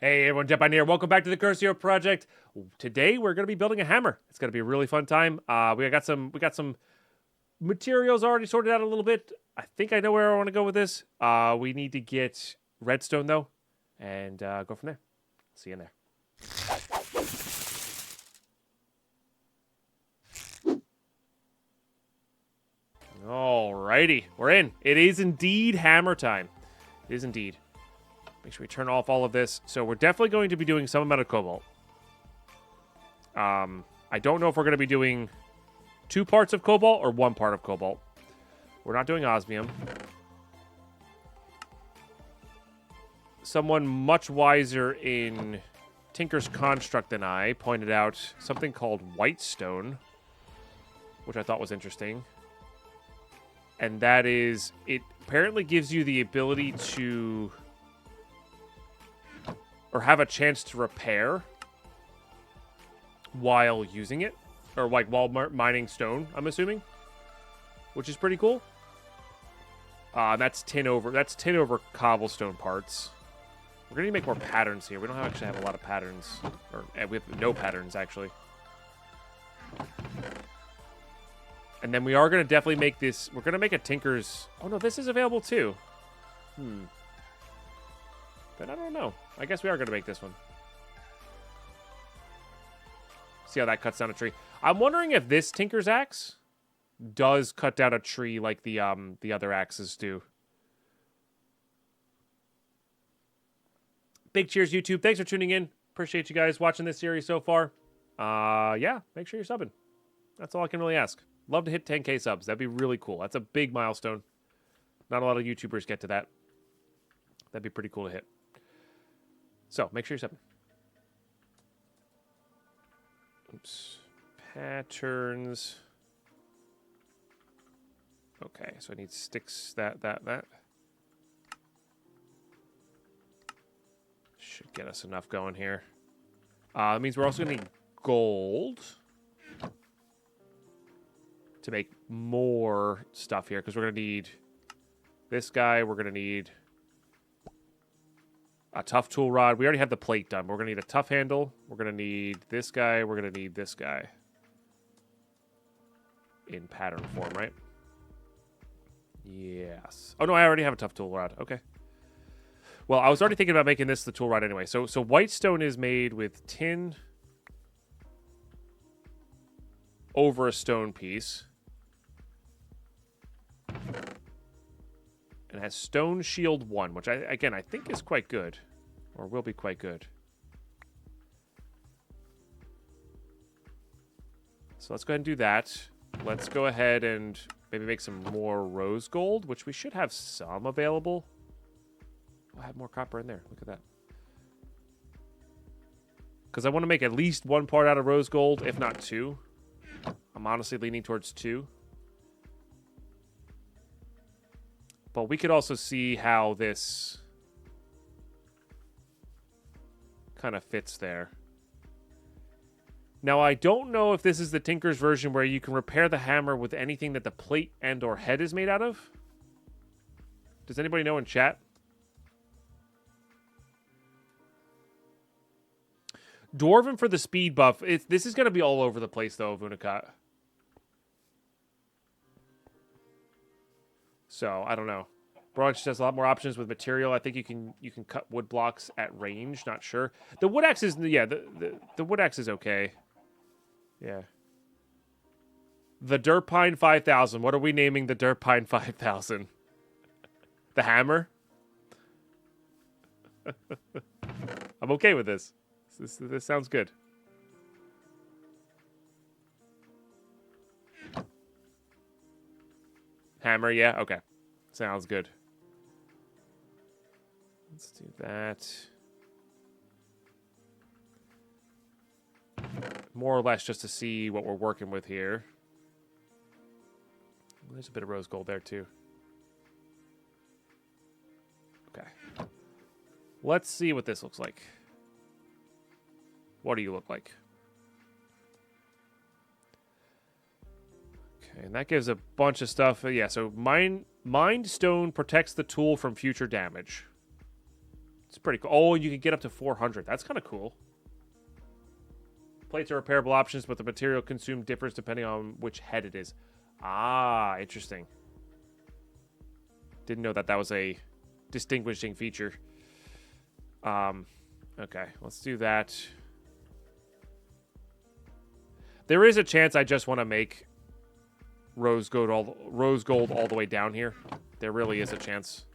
Hey everyone, Jep on here. Welcome back to the Decursio Project. Today we're going to be building a hammer. It's going to be a really fun time. We got some materials already sorted out a little bit. I think I know where I want to go with this. We need to get redstone though, and go from there. See you in there. Alrighty, we're in. It is indeed hammer time. It is indeed. Make sure we turn off all of this. So we're definitely going to be doing some amount of cobalt. I don't know if we're going to be doing 2 parts of cobalt or 1 part of cobalt. We're not doing osmium. Someone much wiser in Tinker's Construct than I pointed out something called whitestone, which I thought was interesting. And that is, it apparently gives you the ability to, or have a chance to repair while using it, or like while mining stone, I'm assuming, which is pretty cool. That's tin over cobblestone parts. We're gonna need to make more patterns here. We don't actually have a lot of patterns, or we have no patterns actually. And then we are gonna definitely make this. We're gonna make a Tinker's. Oh no, this is available too. But I don't know. I guess we are going to make this one. See how that cuts down a tree. I'm wondering if this Tinker's axe does cut down a tree like the other axes do. Big cheers, YouTube. Thanks for tuning in. Appreciate you guys watching this series so far. Yeah, make sure you're subbing. That's all I can really ask. Love to hit 10K subs. That'd be really cool. That's a big milestone. Not a lot of YouTubers get to that. That'd be pretty cool to hit. So, make sure you're subbing. Oops. Patterns. Okay, so I need sticks, that. Should get us enough going here. That means we're also going to need gold to make more stuff here, because we're going to need this guy, we're going to need a tough tool rod. We already have the plate done. We're going to need a tough handle. We're going to need this guy. We're going to need this guy. In pattern form, right? Yes. Oh, no, I already have a tough tool rod. Okay. Well, I was already thinking about making this the tool rod anyway. So whitestone is made with tin over a stone piece. And it has stone shield 1, which I think is quite good. Or will be quite good. So let's go ahead and do that. Let's go ahead and maybe make some more rose gold, which we should have some available. I'll have more copper in there. Look at that. Because I want to make at least 1 part out of rose gold, if not 2. I'm honestly leaning towards 2. But we could also see how this kind of fits there. Now, I don't know if this is the Tinker's version where you can repair the hammer with anything that the plate and or head is made out of. Does anybody know in chat? Dwarven for the speed buff. This is going to be all over the place, though, Vunakat. So, I don't know. Bronx has a lot more options with material. I think you can cut wood blocks at range. Not sure. The wood axe is, yeah, the wood axe is okay. Yeah. The Durpine 5000. What are we naming the Durpine 5000? The hammer? I'm okay with this. This sounds good. Hammer, yeah? Okay. Sounds good. Let's do that. More or less just to see what we're working with here. There's a bit of rose gold there, too. Okay. Let's see what this looks like. What do you look like? Okay, and that gives a bunch of stuff. Yeah, so Mind Stone protects the tool from future damage. It's pretty cool. Oh, you can get up to 400. That's kind of cool. Plates are repairable options, but the material consumed differs depending on which head it is. Ah, interesting. Didn't know that that was a distinguishing feature. Okay, let's do that. There is a chance I just want to make rose gold all the way down here. There really is a chance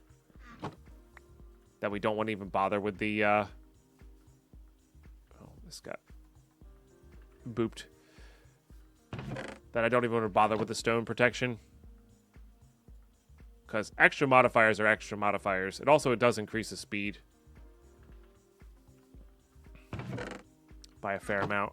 that we don't want to even bother with the oh, this got booped. That I don't even want to bother with the stone protection. Because extra modifiers are extra modifiers. It does increase the speed by a fair amount.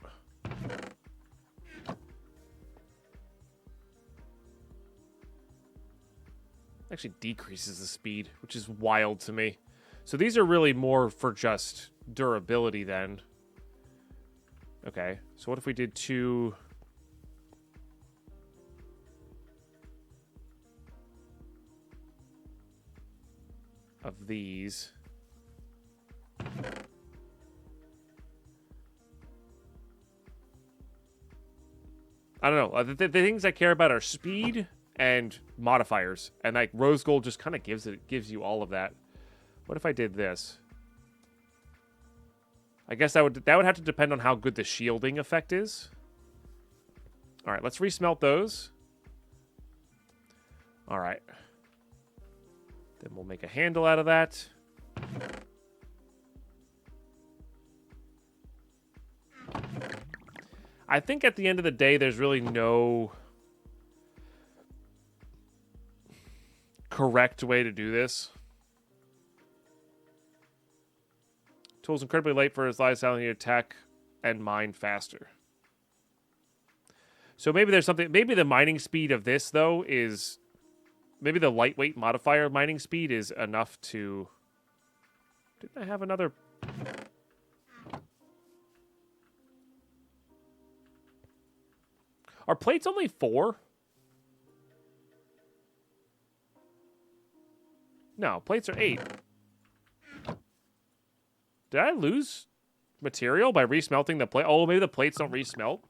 Actually decreases the speed, which is wild to me. So these are really more for just durability then. Okay, so what if we did 2... of these? I don't know. The things I care about are speed and modifiers, and like rose gold just kind of gives you all of that. What if I did this? I guess that would have to depend on how good the shielding effect is. All right, let's resmelt those. All right. Then we'll make a handle out of that. I think at the end of the day, there's really no correct way to do this. Tool's incredibly late for his life, allowing you to attack and mine faster. So maybe there's something... Maybe the mining speed of this, though, is... Maybe the lightweight modifier mining speed is enough to... Didn't I have another... Are plates only 4? No, plates are 8. Did I lose material by resmelting the plate? Oh, maybe the plates don't resmelt?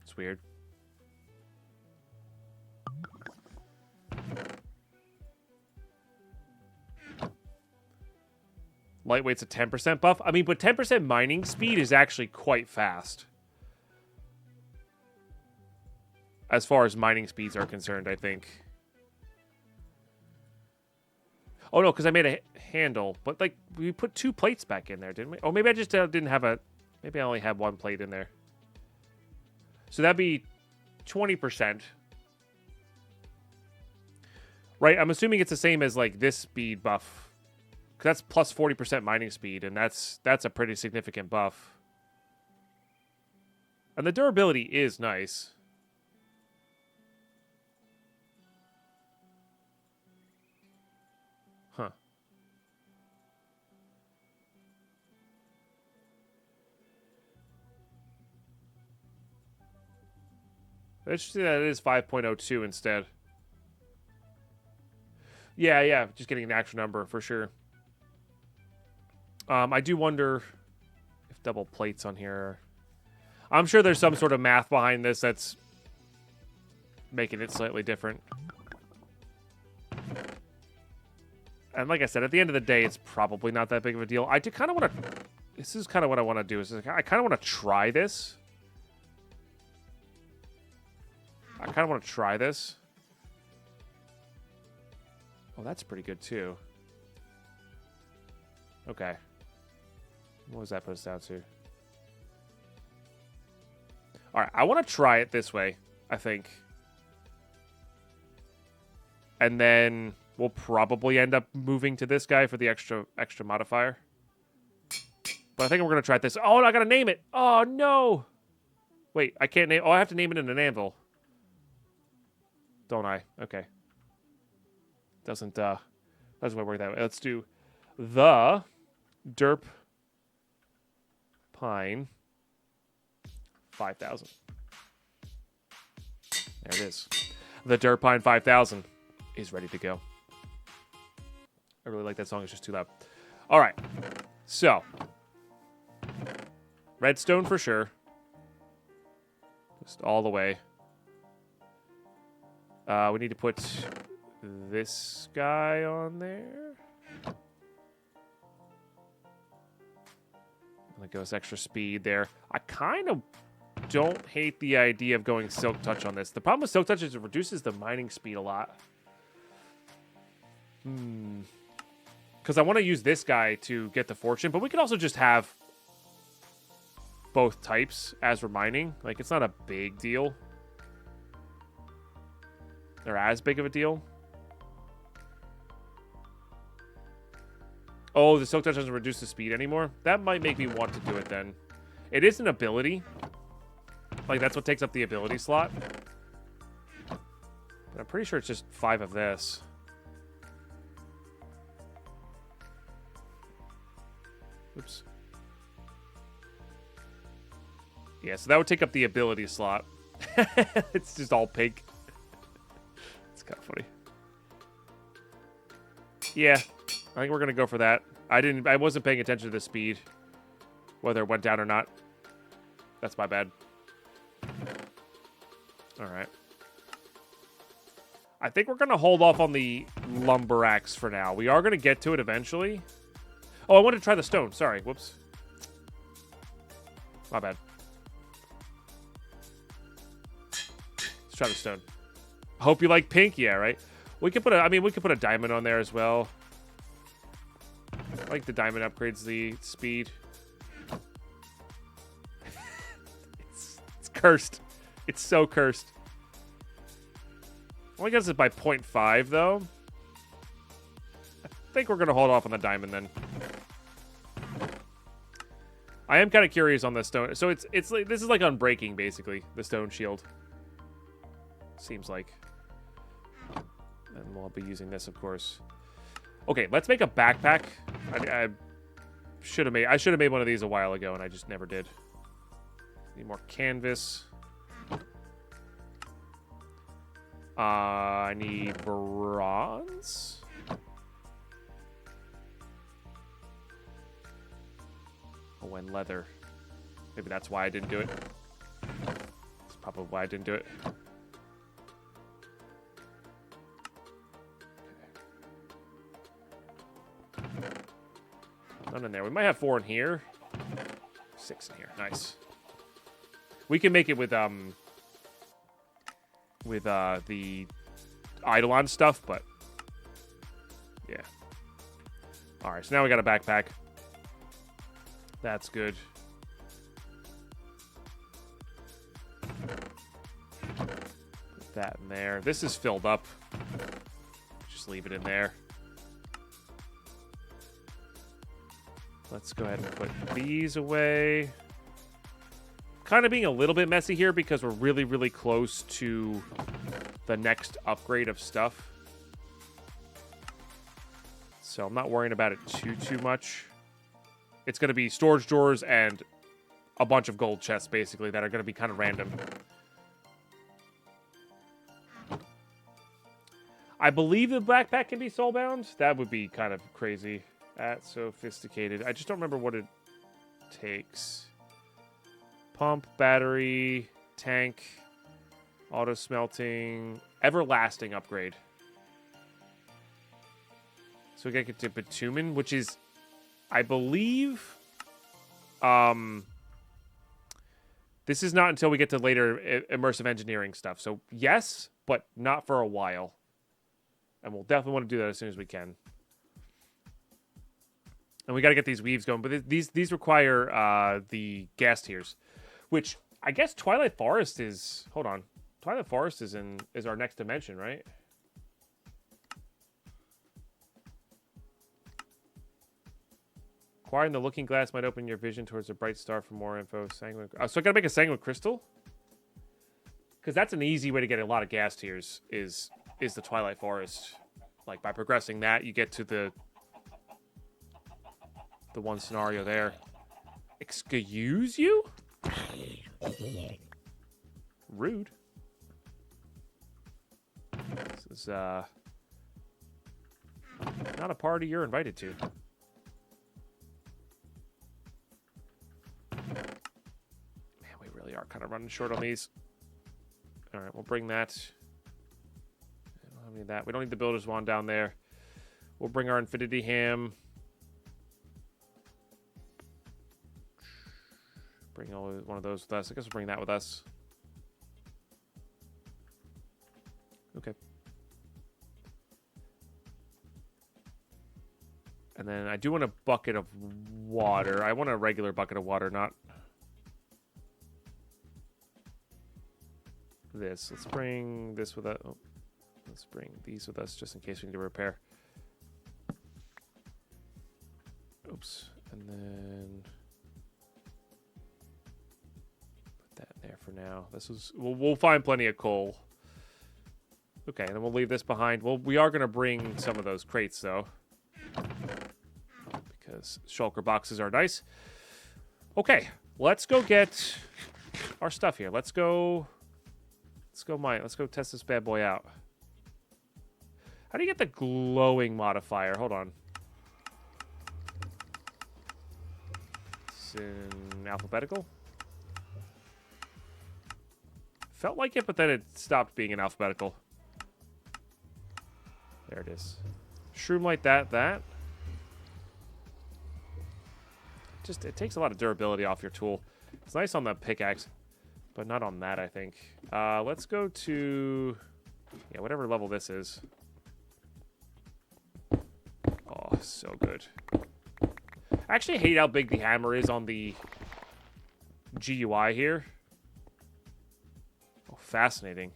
It's weird. Lightweight's a 10% buff. I mean, but 10% mining speed is actually quite fast. As far as mining speeds are concerned, I think. Oh, no, because I made a handle. But, like, we put 2 plates back in there, didn't we? Oh, maybe I just didn't have a... Maybe I only had 1 plate in there. So that'd be 20%. Right, I'm assuming it's the same as, like, this speed buff. Because that's plus 40% mining speed, and that's a pretty significant buff. And the durability is nice. Huh. Interesting that it is 5.02 instead. Yeah, just getting an actual number for sure. I do wonder if double plates on here. I'm sure there's some sort of math behind this that's making it slightly different. And like I said, at the end of the day, it's probably not that big of a deal. I do kind of want to... This is kind of what I want to do. Is I kind of want to try this. I kind of want to try this. Oh, that's pretty good, too. Okay. What does that put us down to? All right, I want to try it this way, I think. And then we'll probably end up moving to this guy for the extra modifier. But I think we're going to try this. Oh, I got to name it. Oh, no. Wait, I can't name... Oh, I have to name it in an anvil. Don't I? Okay. Doesn't work that way. Let's do the derp pine 5,000. There it is. The Dirt Pine 5000 is ready to go. I really like that song. It's just too loud. All right. So, redstone for sure. Just all the way. We need to put this guy on there. That goes extra speed there. I kind of don't hate the idea of going Silk Touch on this. The problem with Silk Touch is it reduces the mining speed a lot. Because I want to use this guy to get the fortune, but we could also just have both types as we're mining. Like, it's not a big deal. Or as big of a deal. Oh, the Silk Touch doesn't reduce the speed anymore? That might make me want to do it then. It is an ability. Like, that's what takes up the ability slot. But I'm pretty sure it's just 5 of this. Oops. Yeah, so that would take up the ability slot. It's just all pink. It's kind of funny. Yeah, I think we're gonna go for that. I wasn't paying attention to the speed, whether it went down or not. That's my bad. All right. I think we're gonna hold off on the lumber axe for now. We are gonna get to it eventually. Oh, I wanted to try the stone. Sorry. Whoops. My bad. Let's try the stone. Hope you like pink. Yeah, right. We could put a diamond on there as well. I like the diamond upgrades the speed. It's cursed. It's so cursed. Only gets it by 0.5 though. I think we're gonna hold off on the diamond then. I am kind of curious on the stone. So it's like this is like unbreaking basically, the stone shield. Seems like. And we'll be using this, of course. Okay, let's make a backpack. I should have made one of these a while ago, and I just never did. Need more canvas. I need bronze. Oh, and leather. Maybe that's why I didn't do it. That's probably why I didn't do it. None in there. We might have 4 in here. 6 in here. Nice. We can make it with the Eidolon stuff, but yeah. All right, so now we got a backpack. That's good. Put that in there. This is filled up. Just leave it in there. Let's go ahead and put these away. Kind of being a little bit messy here because we're really, really close to the next upgrade of stuff. So I'm not worrying about it too much. It's going to be storage drawers and a bunch of gold chests, basically, that are going to be kind of random. I believe the backpack can be soulbound. That would be kind of crazy. That's sophisticated. I just don't remember what it takes. Pump, battery, tank, auto smelting, everlasting upgrade. So we gotta get to bitumen, which is, I believe, this is not until we get to later immersive engineering stuff. So yes, but not for a while. And we'll definitely want to do that as soon as we can. And we got to get these weaves going. But these require the gas tiers. Which, I guess Twilight Forest is... Hold on. Twilight Forest is our next dimension, right? Acquiring the looking glass might open your vision towards a bright star for more info. Sanguine... so I got to make a sanguine crystal? Because that's an easy way to get a lot of gas tiers, is the Twilight Forest. Like, by progressing that, you get to the one scenario there. Excuse you? Rude. This is not a party you're invited to. Man, we really are kind of running short on these. All right, we'll bring that. We don't need that. We don't need the builder's wand down there. We'll bring our infinity ham. Bring one of those with us. I guess we'll bring that with us. Okay. And then I do want a bucket of water. I want a regular bucket of water, not this. Let's bring this with us. Oh, let's bring these with us just in case we need to repair. Oops. And then put that there for now. This is we'll find plenty of coal. Okay, and then we'll leave this behind. Well, we are going to bring some of those crates, though. Because shulker boxes are nice. Okay, let's go get our stuff here. Let's go mine. Let's go test this bad boy out. How do you get the glowing modifier? Hold on. It's in alphabetical. Felt like it, but then it stopped being in alphabetical. There it is. Shroom light that. Just, it takes a lot of durability off your tool. It's nice on the pickaxe, but not on that, I think. Let's go to, yeah, whatever level this is. Oh, so good. I actually hate how big the hammer is on the GUI here. Oh, fascinating.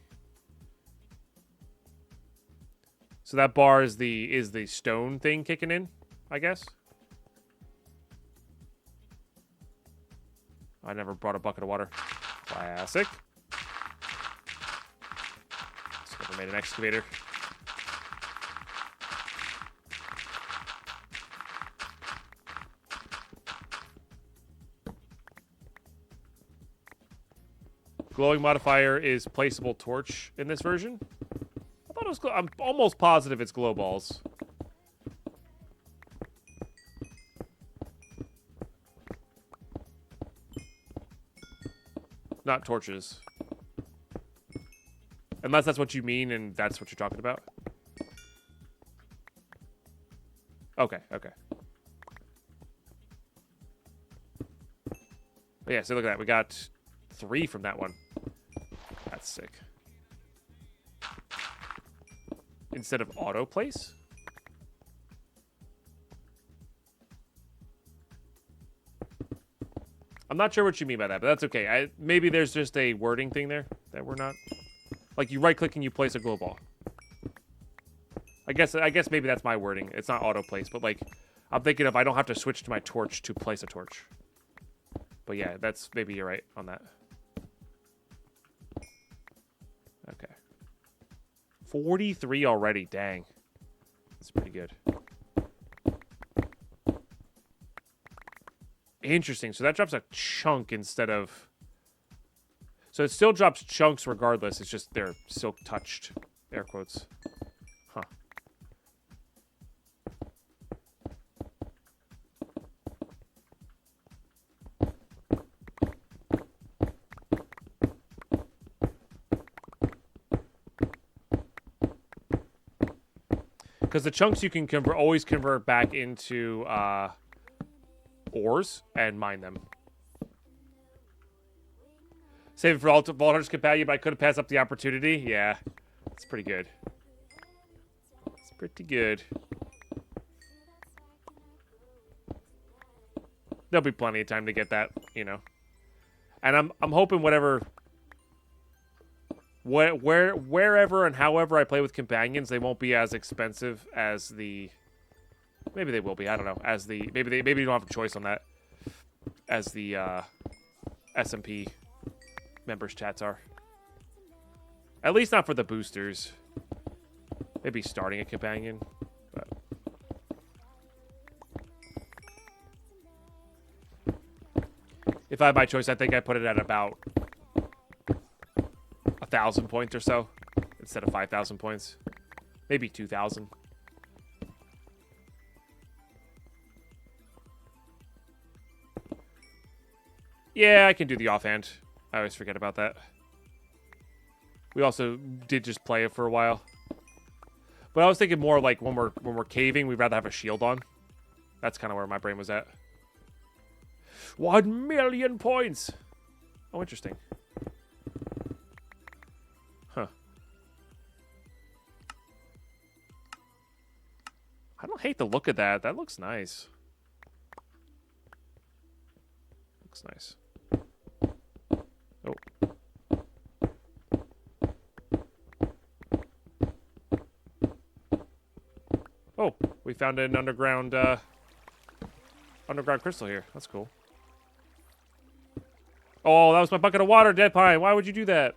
So that bar is the stone thing kicking in, I guess. I never brought a bucket of water. Classic. Just never made an excavator. Glowing modifier is placeable torch in this version. I thought it was. I'm almost positive it's glow balls. Not torches. Unless that's what you mean and that's what you're talking about. Okay, okay. But yeah, so look at that. We got 3 from that one. That's sick. Instead of auto place? I'm not sure what you mean by that, but that's okay. Maybe there's just a wording thing there that we're not. Like you right-click and you place a glow ball. I guess maybe that's my wording. It's not auto place, but like I'm thinking of I don't have to switch to my torch to place a torch. But yeah, that's maybe you're right on that. Okay. 43 already, dang. That's pretty good. Interesting. So that drops a chunk instead of... So it still drops chunks regardless. It's just they're silk touched. Air quotes. Huh. Because the chunks you can always convert back into... ores and mine them. Save it for Vault Hunter's Companion, but I couldn't pass up the opportunity. Yeah, it's pretty good. It's pretty good. There'll be plenty of time to get that, you know. And I'm hoping wherever and however I play with companions, they won't be as expensive as the. Maybe they will be. I don't know. As the maybe you don't have a choice on that. As the SMP members chats are. At least not for the boosters. Maybe starting a companion. But. If I had my choice, I think I put it at about 1,000 points or so instead of 5,000 points. Maybe 2,000. Yeah, I can do the offhand. I always forget about that. We also did just play it for a while. But I was thinking more like when we're caving, we'd rather have a shield on. That's kind of where my brain was at. 1 million points! Oh, interesting. Huh. I don't hate the look of that. That looks nice. Looks nice. Oh. Oh, we found an underground crystal here. That's cool. Oh, that was my bucket of water, Dead Pine. Why would you do that?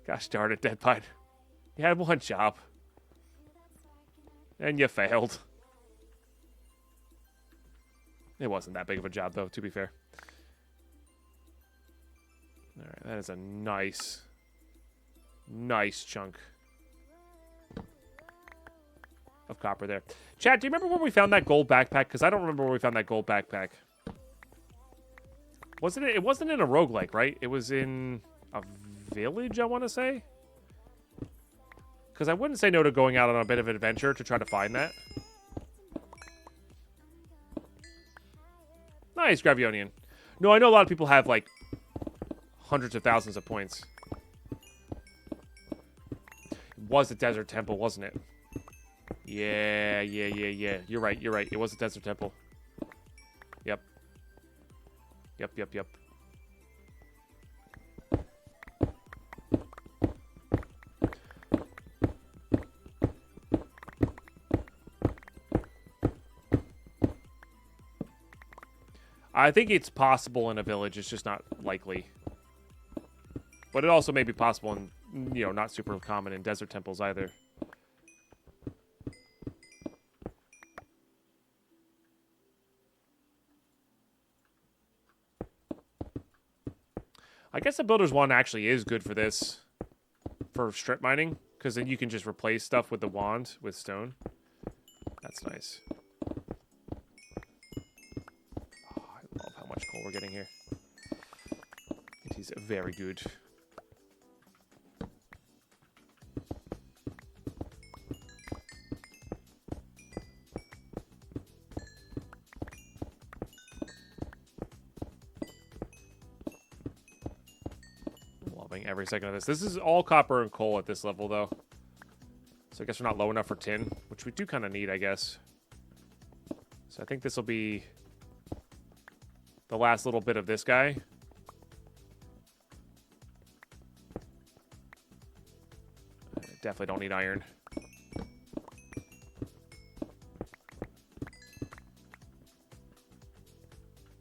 Gosh darn it, Dead Pine. You had one job. And you failed. It wasn't that big of a job, though, to be fair. Alright, that is a nice chunk of copper there. Chat, do you remember where we found that gold backpack? Because I don't remember where we found that gold backpack. Wasn't it? It wasn't in a roguelike, right? It was in a village, I want to say. Because I wouldn't say no to going out on a bit of an adventure to try to find that. Nice, Gravionian. No, I know a lot of people have, like, hundreds of thousands of points. It was a desert temple, wasn't it? Yeah. You're right. It was a desert temple. Yep. I think it's possible in a village. It's just not likely. But it also may be possible in, you know, not super common in desert temples either. I guess the Builder's Wand actually is good for this. For strip mining. Because then you can just replace stuff with the wand with stone. That's nice. Coal we're getting here. It is very good. Loving every second of this. This is all copper and coal at this level, though. So I guess we're not low enough for tin, which we do kind of need, I guess. So I think this will be the last little bit of this guy. Definitely don't need iron.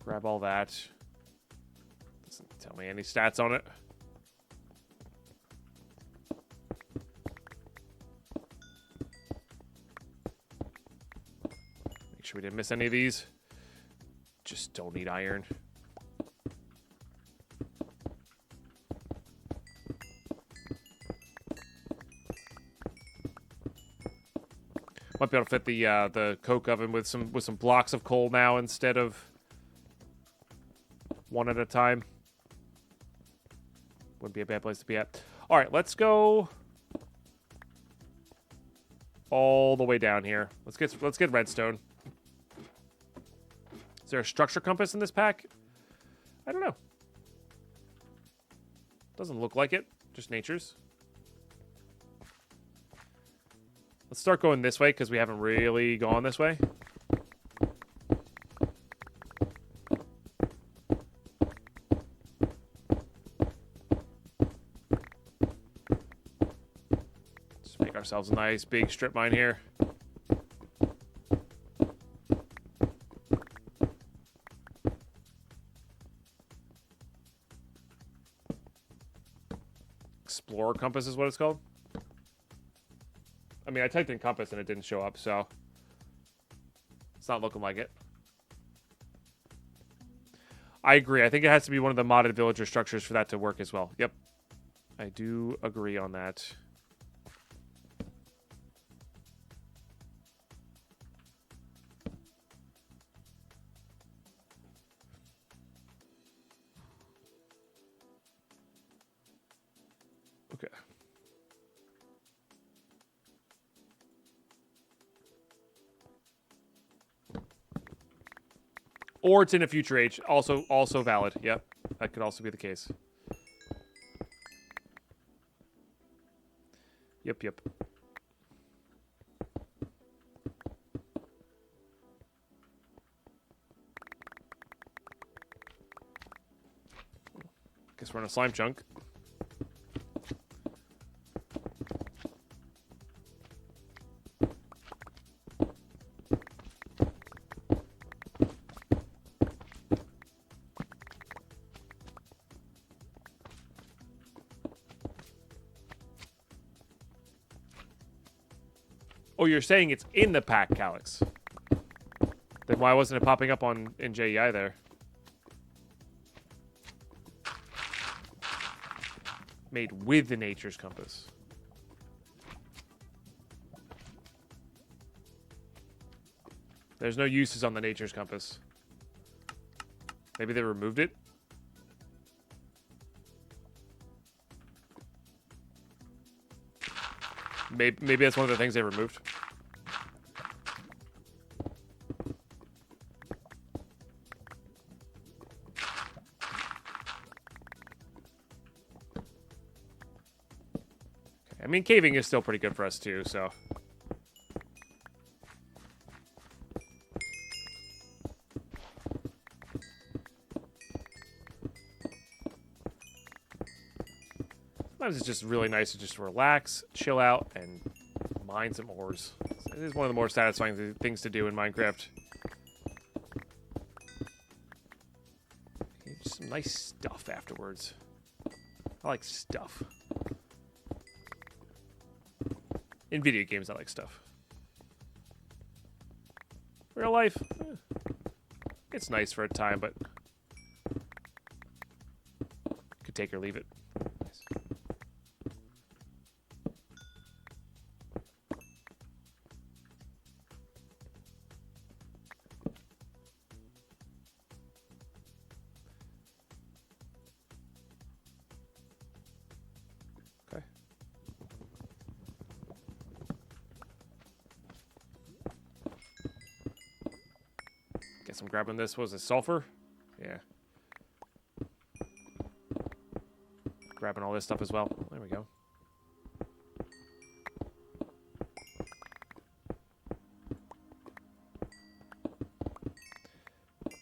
Grab all that. Doesn't tell me any stats on it. Make sure we didn't miss any of these. Just don't need iron. Might be able to fit the coke oven with some blocks of coal now instead of one at a time. Wouldn't be a bad place to be at. All right, let's go all the way down here. Let's get redstone. Is there a structure compass in this pack? I don't know. Doesn't look like it. Just nature's. Let's start going this way because we haven't really gone this way. Let's make ourselves a nice big strip mine here. Explorer compass is what it's called. I mean, I typed in compass and it didn't show up, so it's not looking like it. I agree. I think it has to be one of the modded villager structures for that to work as well. Yep. I do agree on that. Okay. Or it's in a future age. Also valid. Yep. That could also be the case. Yep. Guess we're on a slime chunk. Oh, you're saying it's in the pack, Calyx. Then why wasn't it popping up in JEI there? Made with the Nature's Compass. There's no uses on the Nature's Compass. Maybe they removed it? Maybe that's one of the things they removed. I mean, caving is still pretty good for us too, so. Sometimes it's just really nice to just relax, chill out, and mine some ores. It is one of the more satisfying things to do in Minecraft. Just some nice stuff afterwards. I like stuff. In video games, I like stuff. Real life, it's nice for a time, but could take or leave it. Nice. Okay. Guess I'm grabbing this. Was it sulfur? Yeah. Grabbing all this stuff as well. There we go.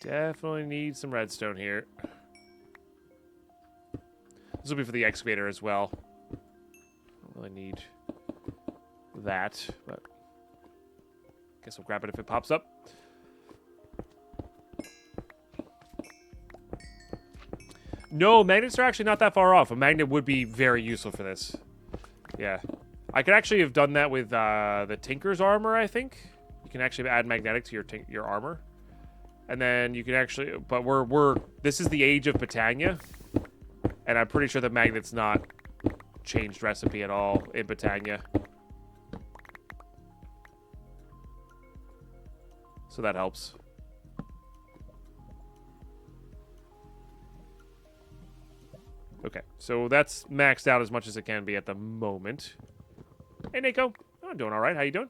Definitely need some redstone here. This will be for the excavator as well. Don't really need that, but guess we'll grab it if it pops up. No, magnets are actually not that far off. A magnet would be very useful for this. Yeah. I could actually have done that with the Tinker's armor, I think. You can actually add magnetic to your armor. And then you can actually... But this is the age of Botania. And I'm pretty sure the magnet's not changed recipe at all in Botania. So that helps. Okay, so that's maxed out as much as it can be at the moment. Hey, Nico. Oh, I'm doing all right. How you doing?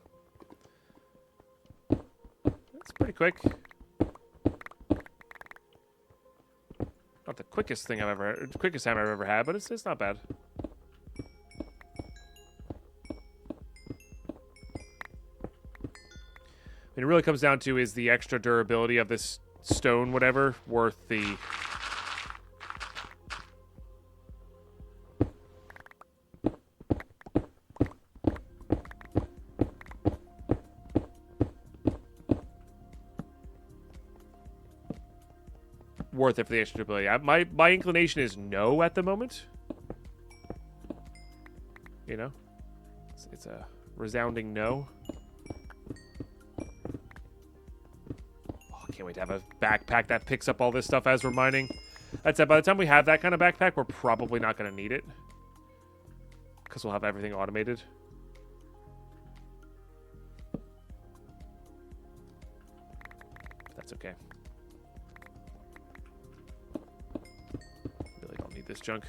That's pretty quick. Not the quickest time I've ever had, but it's not bad. I mean, it really comes down to, is the extra durability of this stone, whatever, worth the... worth it for the extra ability. My inclination is no at the moment. You know? It's a resounding no. Oh, Can't wait to have a backpack that picks up all this stuff as we're mining. That said, by the time we have that kind of backpack, we're probably not going to need it. Because we'll have everything automated. That's okay. Really don't need this junk.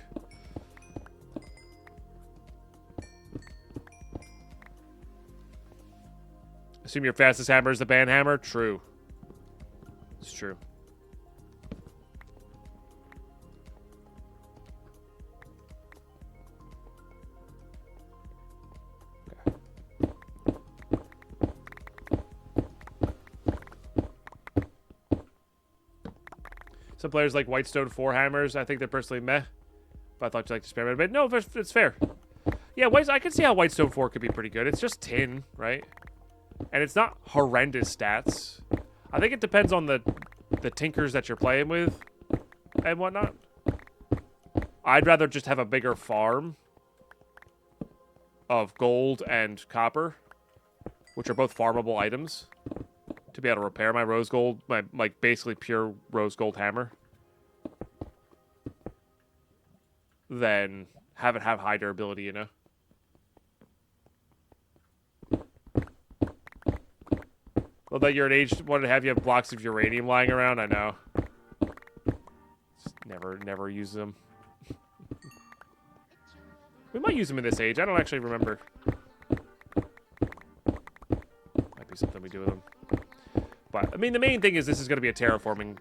Assume your fastest hammer is the band hammer? True. It's true. Okay. Some players like Whitestone 4 hammers. I think they're personally meh. But I thought you'd like to spare a bit. No, it's fair. Yeah, I can see how Whitestone 4 could be pretty good. It's just tin, right? And it's not horrendous stats. I think it depends on the tinkers that you're playing with and whatnot. I'd rather just have a bigger farm of gold and copper, which are both farmable items, to be able to repair my rose gold, my like basically pure rose gold hammer, than have it have high durability, you know? Well, that you're an age, want to have you have blocks of uranium lying around? I know. Just never use them. We might use them in this age. I don't actually remember. Might be something we do with them. But I mean, the main thing is this is going to be a terraforming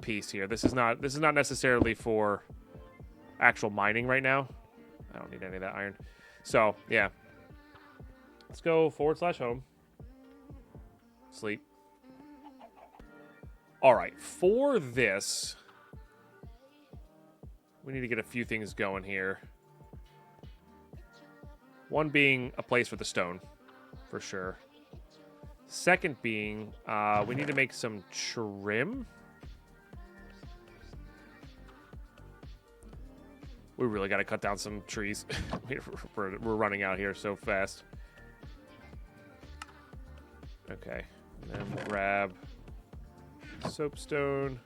piece here. This is not necessarily for actual mining right now. I don't need any of that iron. So yeah, let's go /home. Sleep. All right, for this, we need to get a few things going here. One being a place for the stone, for sure. Second being, we need to make some trim. We really got to cut down some trees. We're running out here so fast. Okay. And then we'll grab soapstone.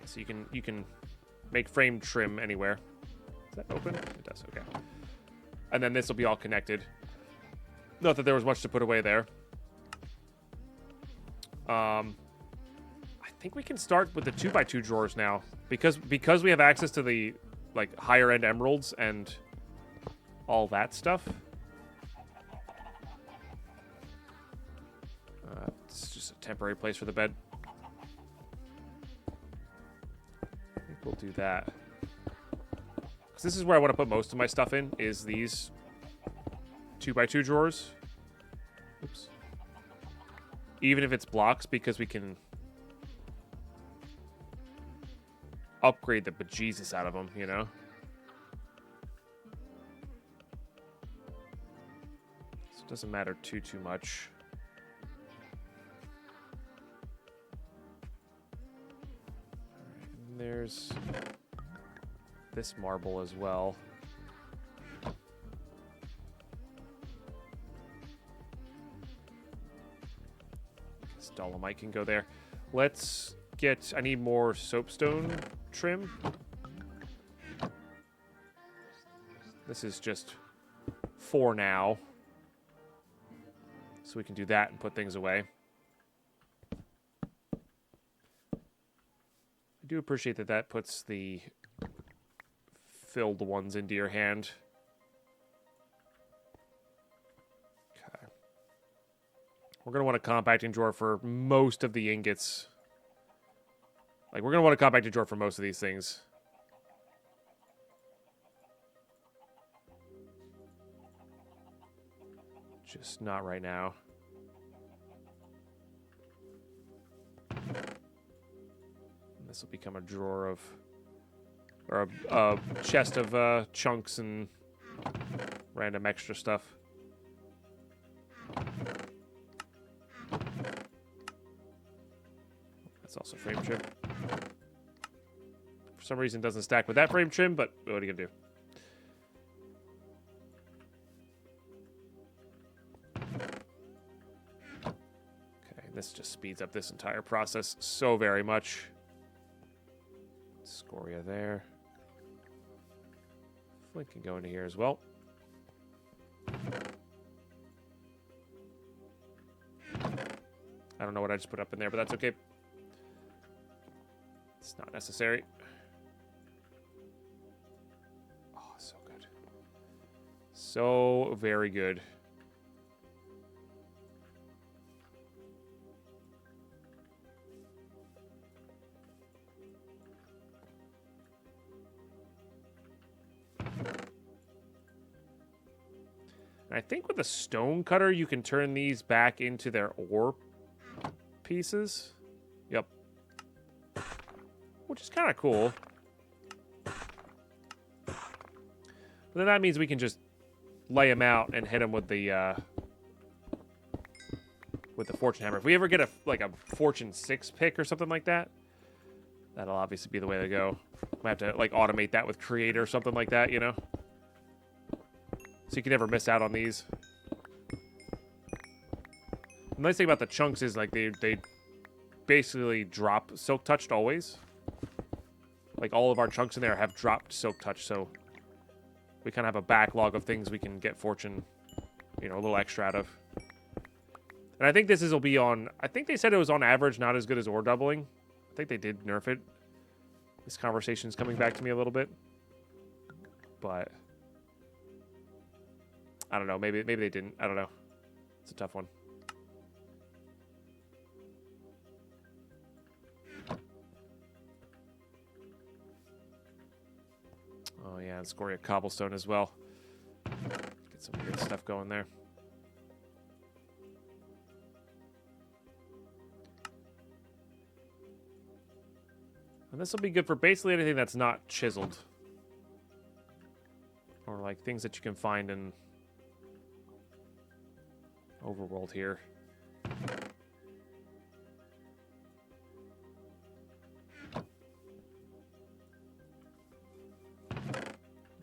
So you can make frame trim anywhere. Is that open? It does. Okay. And then this will be all connected. Not that there was much to put away there. I think we can start with the 2x2 drawers now because we have access to the like higher end emeralds and all that stuff. It's just a temporary place for the bed. I think we'll do that. Because this is where I want to put most of my stuff in, is these 2x2 drawers. Oops. Even if it's blocks, because we can upgrade the bejesus out of them, you know? So it doesn't matter too much. There's this marble as well. This dolomite can go there. Let's get... I need more soapstone trim. This is just for now. So we can do that and put things away. I do appreciate that that puts the filled ones into your hand. Okay. We're going to want a compacting drawer for most of the ingots. Like, we're going to want a compacting drawer for most of these things. Just not right now. This will become a drawer of... or a chest of chunks and random extra stuff. That's also frame trim. For some reason it doesn't stack with that frame trim, but what are you going to do? This just speeds up this entire process so very much. Scoria there. Flint can go into here as well. I don't know what I just put up in there, but that's okay. It's not necessary. Oh, so good. So very good. And I think with a stone cutter, you can turn these back into their ore pieces. Yep. Which is kind of cool. But then that means we can just lay them out and hit them with the fortune hammer. If we ever get a fortune 6 pick or something like that, that'll obviously be the way to go. Might have to like automate that with create or something like that, you know? So you can never miss out on these. The nice thing about the chunks is like they basically drop silk touched always. Like all of our chunks in there have dropped silk touch, so we kind of have a backlog of things we can get fortune, you know, a little extra out of. And I think will be on, I think they said it was on average not as good as ore doubling. I think they did nerf it. This conversation's coming back to me a little bit. But I don't know. Maybe they didn't. I don't know. It's a tough one. Oh yeah, and Scoria cobblestone as well. Get some good stuff going there. And this will be good for basically anything that's not chiseled. Or like things that you can find in Overworld here.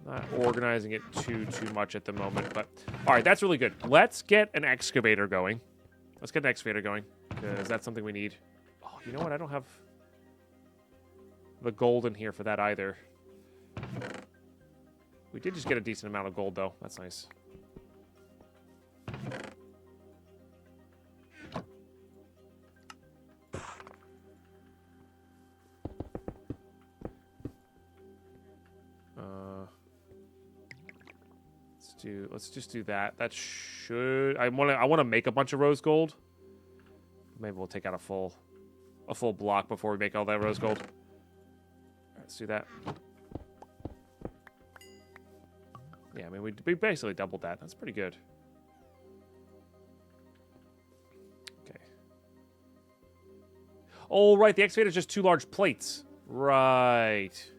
Not organizing it too much at the moment, but all right, that's really good. Let's get an excavator going. Let's get an excavator going because that's something we need. Oh, you know what? I don't have the gold in here for that either. We did just get a decent amount of gold though. That's nice. Let's just do that. That should I want to make a bunch of rose gold. Maybe we'll take out a full block before we make all that rose gold. All right, let's do that. Yeah, I mean we basically doubled that. That's pretty good. Okay. Oh right, the excavator is just 2 large plates. Right.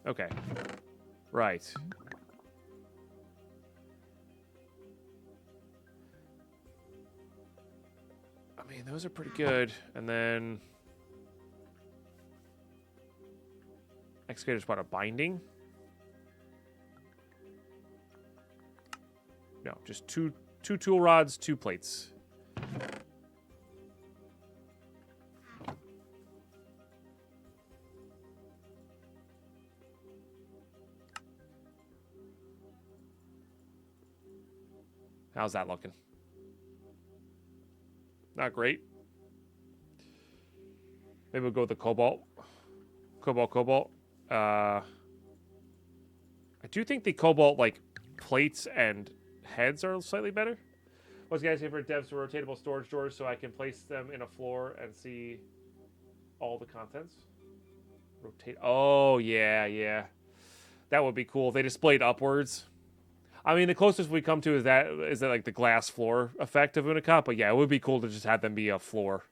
Okay. Right. I mean, those are pretty good. And then excavator's bought a binding. No, just two tool rods, 2 plates. How's that looking? Not great. Maybe we'll go with the cobalt. Cobalt. I do think the cobalt, like, plates and heads are slightly better. What's guys' favorite devs for rotatable storage drawers so I can place them in a floor and see all the contents? Rotate. Oh, yeah. That would be cool. They displayed upwards. I mean, the closest we come to is that like the glass floor effect of Unicop, but yeah, it would be cool to just have them be a floor.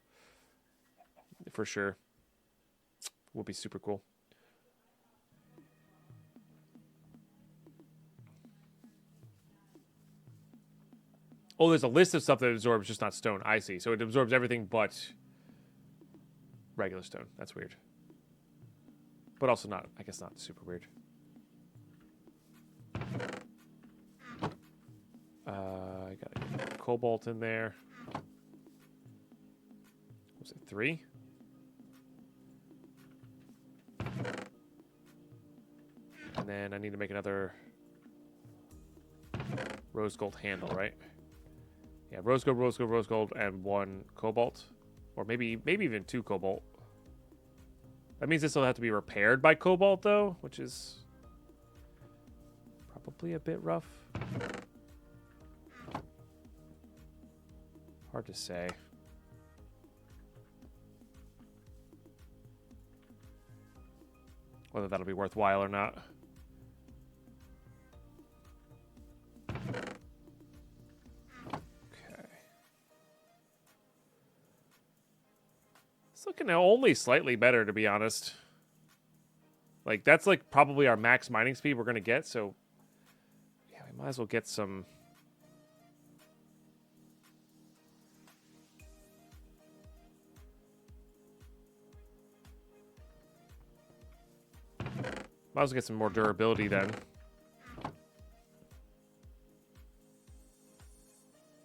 For sure. Would be super cool. Oh, there's a list of stuff that absorbs, just not stone. I see. So it absorbs everything but regular stone. That's weird. But also not, I guess not super weird. I gotta get cobalt in there. 3. And then I need to make another rose gold handle, right? Yeah, rose gold, and 1 cobalt. Or maybe even 2 cobalt. That means this will have to be repaired by cobalt, though, which is probably a bit rough. Hard to say. Whether that'll be worthwhile or not. Okay. It's looking only slightly better, to be honest. Like, that's like probably our max mining speed we're going to get, so yeah, we might as well get some. Might as well get some more durability then.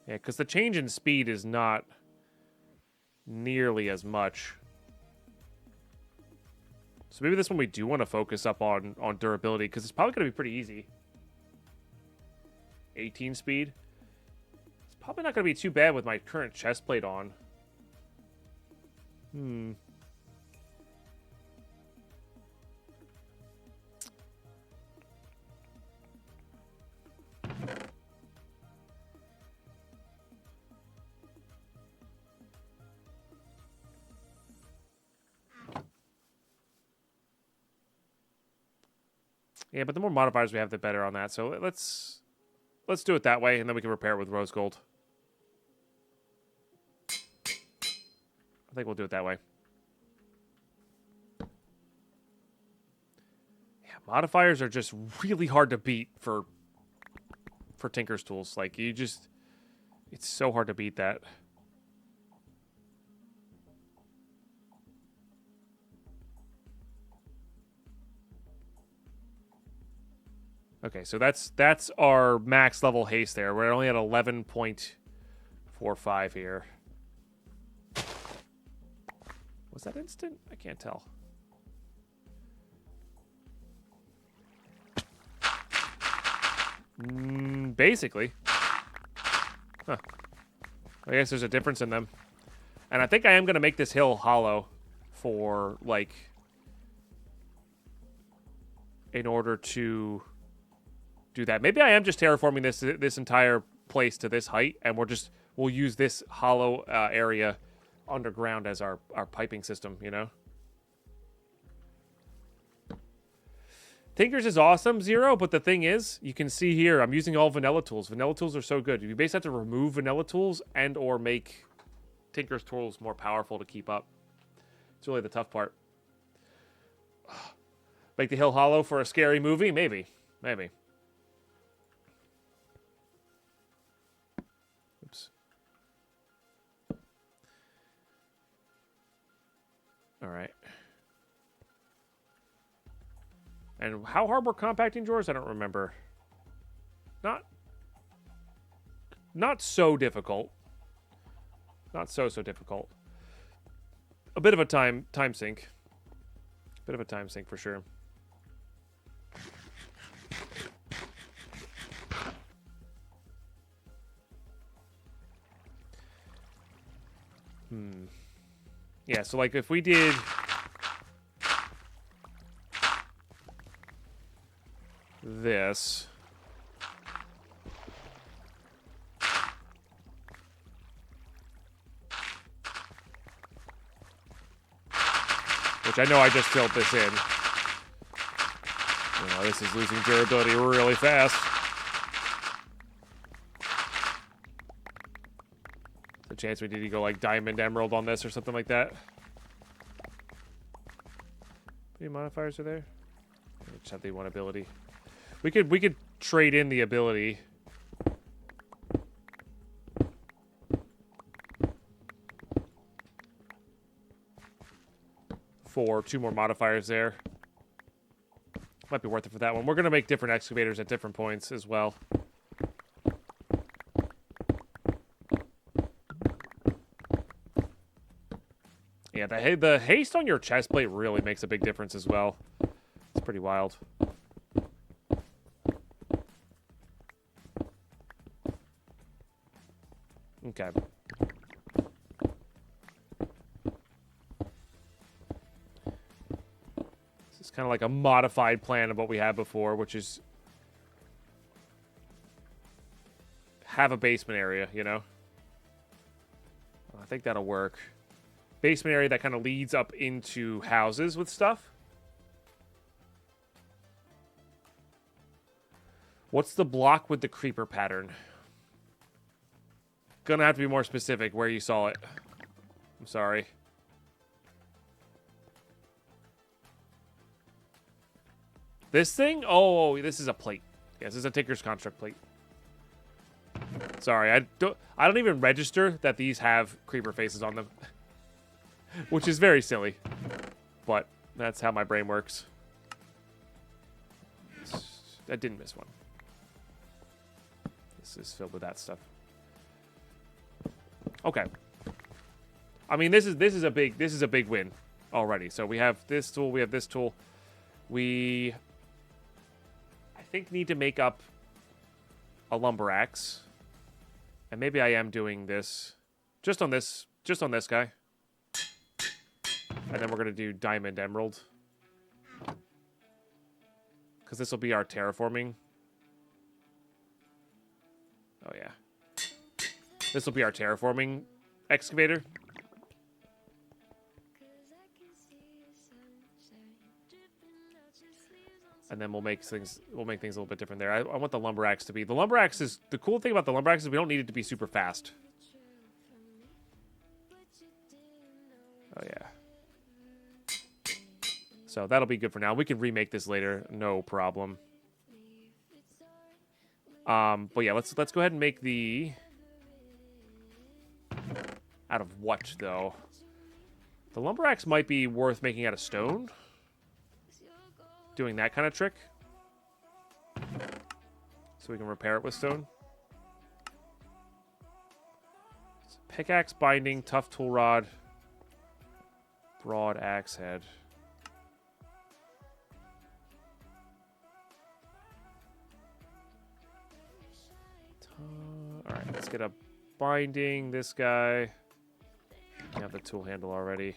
Yeah, because the change in speed is not nearly as much. So maybe this one we do want to focus up on durability, because it's probably going to be pretty easy. 18 speed. It's probably not going to be too bad with my current chest plate on. Yeah, but the more modifiers we have, the better on that. So let's do it that way, and then we can repair it with rose gold. I think we'll do it that way. Yeah, modifiers are just really hard to beat for Tinker's tools. Like, it's so hard to beat that. Okay, so that's our max level haste there. We're only at 11.45 here. Was that instant? I can't tell. Basically. Huh. I guess there's a difference in them. And I think I am going to make this hill hollow for, like, in order to do that. Maybe I am just terraforming this entire place to this height, and we'll use this hollow area underground as our piping system, you know? Tinker's is awesome, Zero, but the thing is, you can see here, I'm using all vanilla tools. Vanilla tools are so good. You basically have to remove vanilla tools and or make Tinker's tools more powerful to keep up. It's really the tough part. Make the hill hollow for a scary movie? Maybe. Maybe. Oops. All right. And how hard were compacting drawers? I don't remember. Not so difficult. Not so difficult. A bit of a time sink. Bit of a time sink for sure. Yeah, so like if we did this, which I know I just filled this in. You know, this is losing durability really fast. The chance we need to go like diamond emerald on this or something like that. How many modifiers are there? We just have the one ability. We could trade in the ability. For 2 more modifiers there. Might be worth it for that one. We're going to make different excavators at different points as well. the haste on your chest plate really makes a big difference as well. It's pretty wild. Okay. This is kind of like a modified plan of what we had before, which is have a basement area, you know? I think that'll work. Basement area that kind of leads up into houses with stuff. What's the block with the creeper pattern? Gonna have to be more specific where you saw it. I'm sorry. This thing? Oh, this is a plate. Yes, this is a Tinker's Construct plate. Sorry, I don't even register that these have creeper faces on them. Which is very silly. But that's how my brain works. I didn't miss one. This is filled with that stuff. Okay. I mean, this is a big win already. So we have this tool, we have this tool. We I think need to make up a lumber axe. And maybe I am doing this just on this guy. And then we're going to do diamond emerald. Cuz this will be our terraforming. Oh yeah. This will be our terraforming excavator. And then we'll make things a little bit different there. I want the lumber axe to be. The lumber axe is the cool thing about the lumber axe is we don't need it to be super fast. Oh yeah. So that'll be good for now. We can remake this later, no problem. But yeah, let's go ahead and make the out of what though? The lumber axe might be worth making out of stone. Doing that kind of trick. So we can repair it with stone. Pickaxe binding, tough tool rod, broad axe head. Alright, let's get a binding, this guy. We have the tool handle already.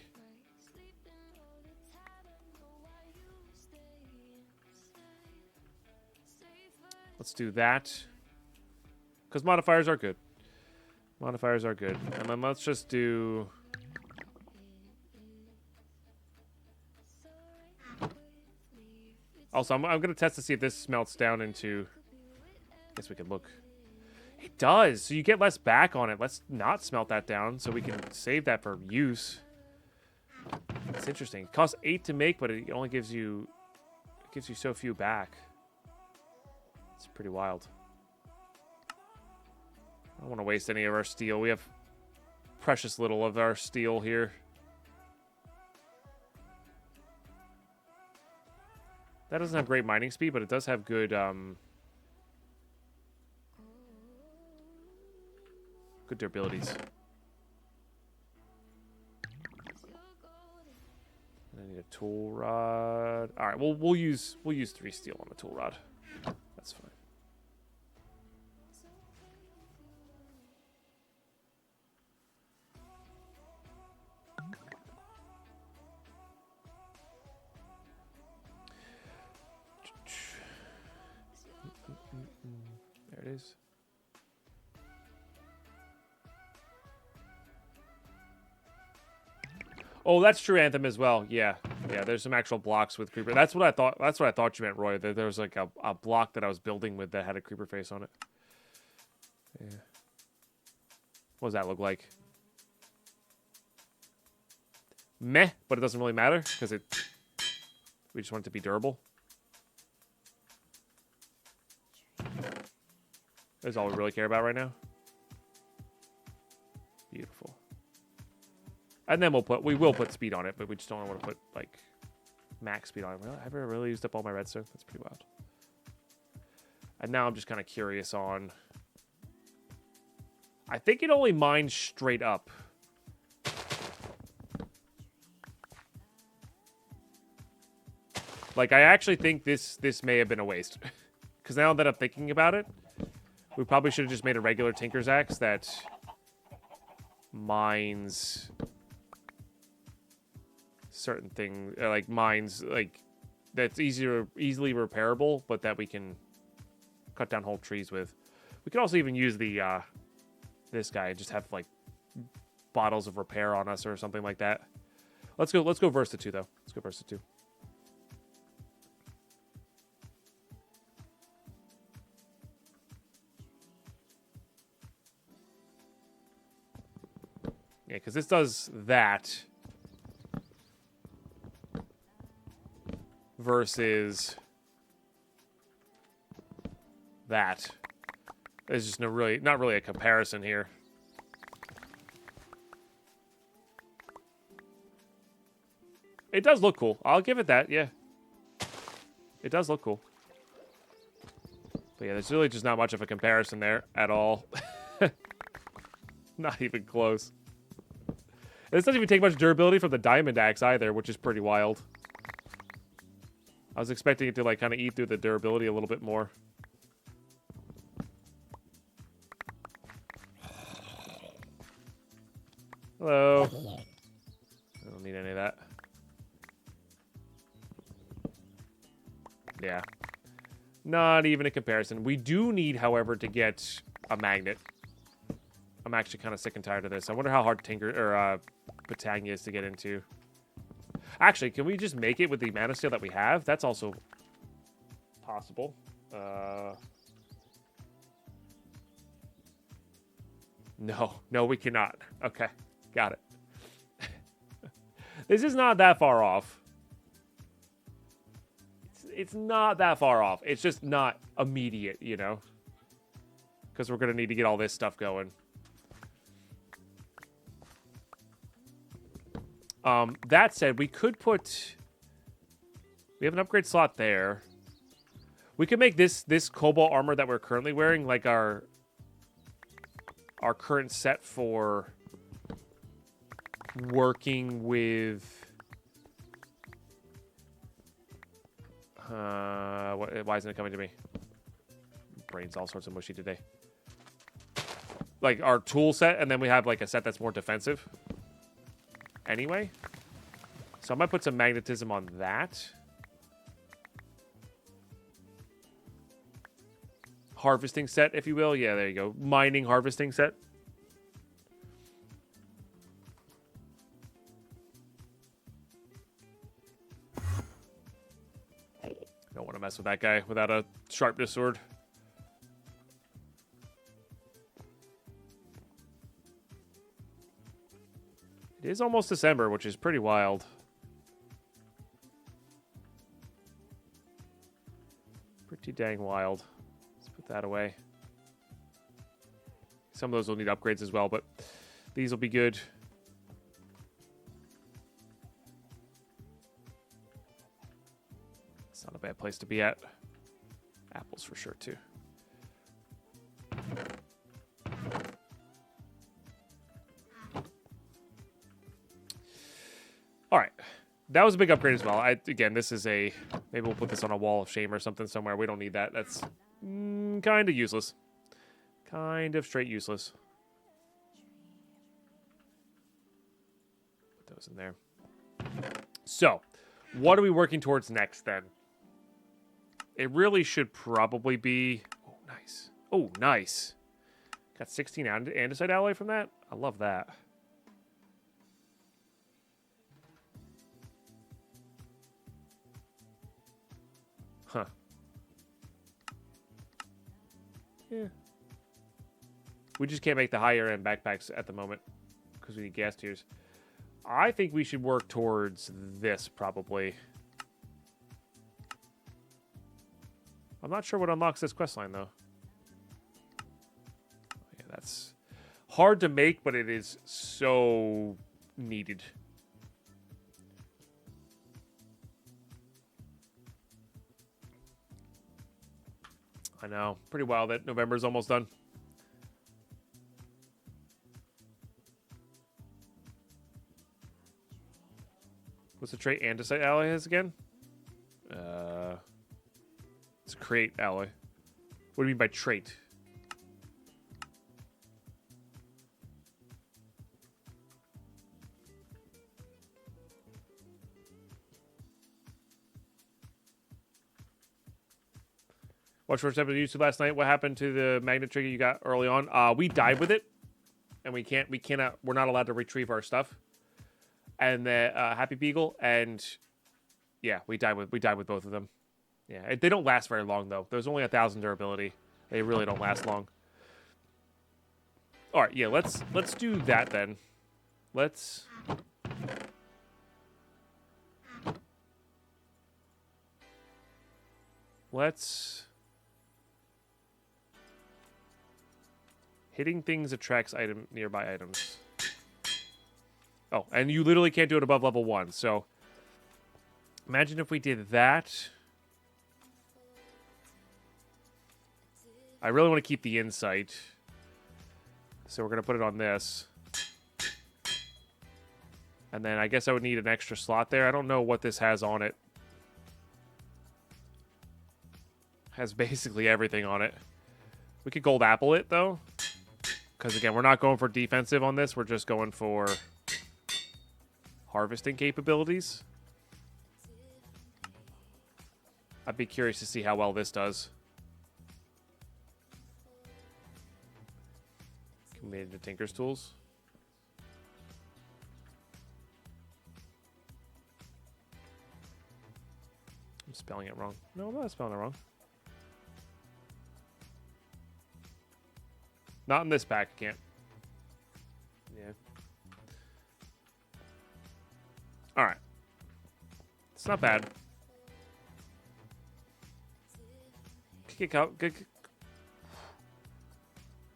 Let's do that. Because modifiers are good. Modifiers are good. And then let's just do... Also, I'm going to test to see if this smelts down into... I guess we could look. It does. So you get less back on it. Let's not smelt that down so we can save that for use. It's interesting. It costs 8 to make, but it only gives you... It gives you so few back. It's pretty wild. I don't want to waste any of our steel. We have precious little of our steel here. That doesn't have great mining speed, but it does have good good durabilities. And I need a tool rod. All right, we'll use 3 steel on a tool rod. That's fine. There it is. Oh, that's true, Anthem, as well. Yeah. Yeah, there's some actual blocks with creeper. That's what I thought. That's what I thought you meant, Roy. That there was like a block that I was building with that had a creeper face on it. Yeah. What does that look like? Meh, but it doesn't really matter because we just want it to be durable. That's all we really care about right now. Beautiful. And then we will put speed on it, but we just don't want to put like max speed on it. Well, I've really used up all my redstone. That's pretty wild. And now I'm just kind of curious on. I think it only mines straight up. Like, I actually think this may have been a waste. Because now that I'm thinking about it, we probably should have just made a regular Tinker's Axe that mines certain things, like mines, like, that's easily repairable, but that we can cut down whole trees with. We could also even use the, this guy and just have, like, bottles of repair on us or something like that. Let's go Versa 2, though. Let's go Versa 2. Yeah, because this does that versus that. There's just not really a comparison here. It does look cool. I'll give it that, yeah. It does look cool. But yeah, there's really just not much of a comparison there at all. Not even close. And this doesn't even take much durability from the diamond axe either, which is pretty wild. I was expecting it to, like, kind of eat through the durability a little bit more. Hello. I don't need any of that. Yeah. Not even a comparison. We do need, however, to get a magnet. I'm actually kind of sick and tired of this. I wonder how hard Battagna is to get into. Actually, can we just make it with the mana steel that we have? That's also possible. No, we cannot. Okay, got it. This is not that far off. It's not that far off. It's just not immediate, you know? Because we're going to need to get all this stuff going. That said, we could put... We have an upgrade slot there. We could make this cobalt armor that we're currently wearing like our current set for working with... why isn't it coming to me? Brain's all sorts of mushy today. Like our tool set, and then we have like a set that's more defensive. Anyway. So I might put some magnetism on that. Harvesting set, if you will. Yeah, there you go. Mining harvesting set. Don't want to mess with that guy without a sharpness sword. It is almost December, which is pretty wild. Pretty dang wild. Let's put that away. Some of those will need upgrades as well, but these will be good. It's not a bad place to be at. Apples for sure, too. All right. That was a big upgrade as well. Again, this is a... Maybe we'll put this on a wall of shame or something somewhere. We don't need that. That's kind of useless. Kind of straight useless. Put those in there. So, what are we working towards next, then? It really should probably be... Oh, nice. Oh, nice. Got 16 andesite alloy from that? I love that. Huh. Yeah. We just can't make the higher end backpacks at the moment because we need gas tiers. I think we should work towards this probably. I'm not sure what unlocks this questline though. Yeah, that's hard to make, but it is so needed. I know. Pretty wild that November's almost done. What's the trait andesite alloy has again? Let's create alloy. What do you mean by trait? Watch first episode of YouTube last night. What happened to the magnet trigger you got early on? We died with it, and we're not allowed to retrieve our stuff. And the Happy Beagle, and yeah, we died with both of them. Yeah, they don't last very long though. There's only 1,000 durability. They really don't last long. All right, yeah, let's do that then. Let's hitting things attracts nearby items. Oh, and you literally can't do it above level 1. So imagine if we did that. I really want to keep the insight. So we're going to put it on this. And then I guess I would need an extra slot there. I don't know what this has on it. Has basically everything on it. We could gold apple it, though. Because, again, we're not going for defensive on this. We're just going for harvesting capabilities. I'd be curious to see how well this does. Made into Tinker's Tools. I'm spelling it wrong. No, I'm not spelling it wrong. Not in this pack, I can't. Yeah. Alright. It's not bad.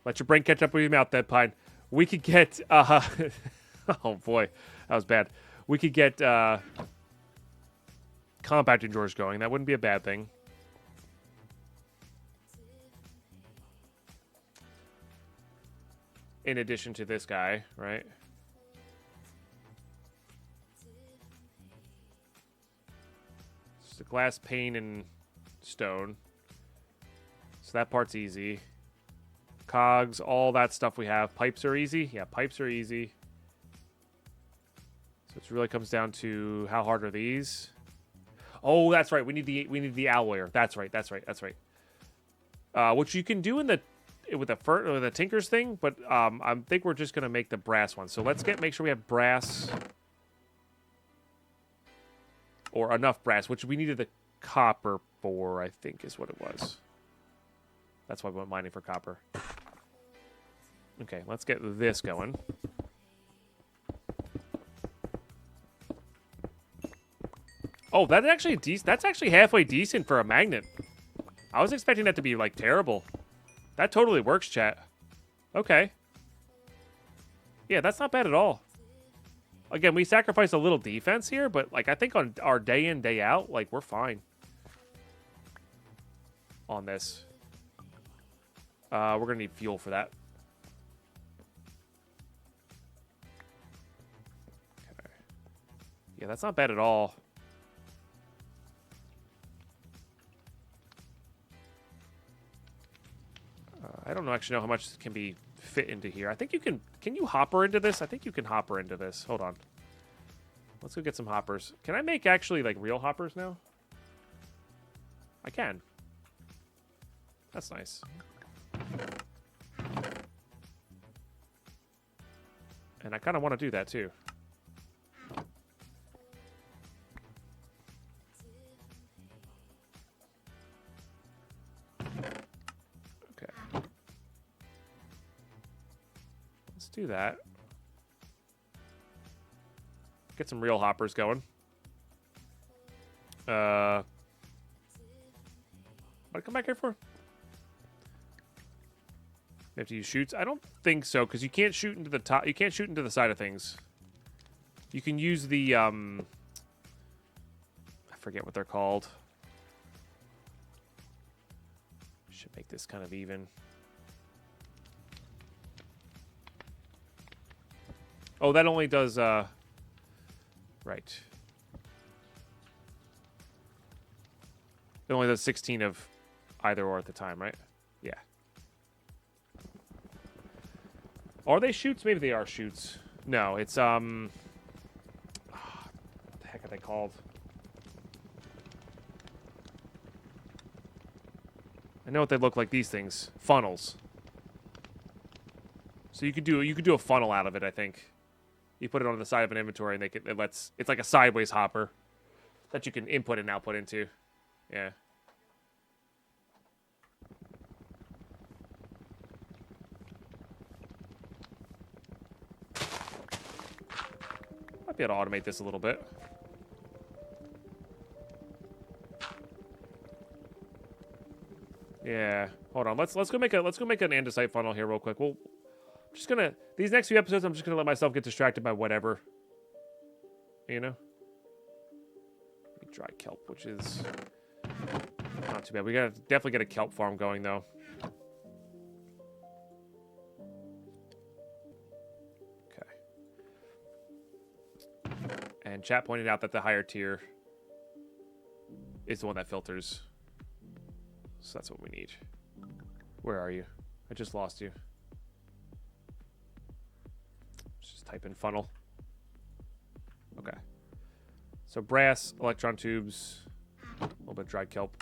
Let your brain catch up with your mouth, Dead Pine. We could get, oh boy, that was bad. We could get compacting drawers going. That wouldn't be a bad thing. In addition to this guy, right? It's a glass pane and stone. So that part's easy. Cogs, all that stuff we have. Pipes are easy. Yeah, pipes are easy. So it really comes down to how hard are these? Oh, that's right. We need the alloyer. That's right. Which you can do in the with the Tinker's thing, but I think we're just gonna make the brass one. So let's make sure we have brass or enough brass, which we needed the copper for, I think is what it was. That's why we went mining for copper. Okay, let's get this going. Oh, that's actually halfway decent for a magnet. I was expecting that to be like terrible. That totally works, chat. Okay. Yeah, that's not bad at all. Again, we sacrificed a little defense here, but like I think on our day in, day out, like we're fine on this. We're gonna need fuel for that. Okay. Yeah, that's not bad at all. I don't actually know how much can be fit into here. I think you can you hopper into this? I think you can hopper into this. Hold on. Let's go get some hoppers. Can I make actually like real hoppers now? I can. That's nice. And I kind of want to do that too. Okay. Let's do that. Get some real hoppers going. What did I come back here for? You have to use shoots? I don't think so, because you can't shoot into the top. You can't shoot into the side of things. You can use the, I forget what they're called. Should make this kind of even. Oh, that only does, right. It only does 16 of either or at the time, right? Yeah. Are they shoots? Maybe they are shoots. No, it's what the heck are they called? I know what they look like. These things, funnels. So you could do a funnel out of it. I think you put it on the side of an inventory, and it's like a sideways hopper that you can input and output into. Yeah. Might be able to automate this a little bit. Yeah. Hold on. Let's go make an andesite funnel here real quick. Well, just gonna these next few episodes, I'm just gonna let myself get distracted by whatever. You know? Dry kelp, which is not too bad. We gotta definitely get a kelp farm going though. Okay. And chat pointed out that the higher tier is the one that filters. So that's what we need. Where are you? I just lost you. Let's just type in funnel. Okay. So brass, electron tubes, a little bit of dried kelp.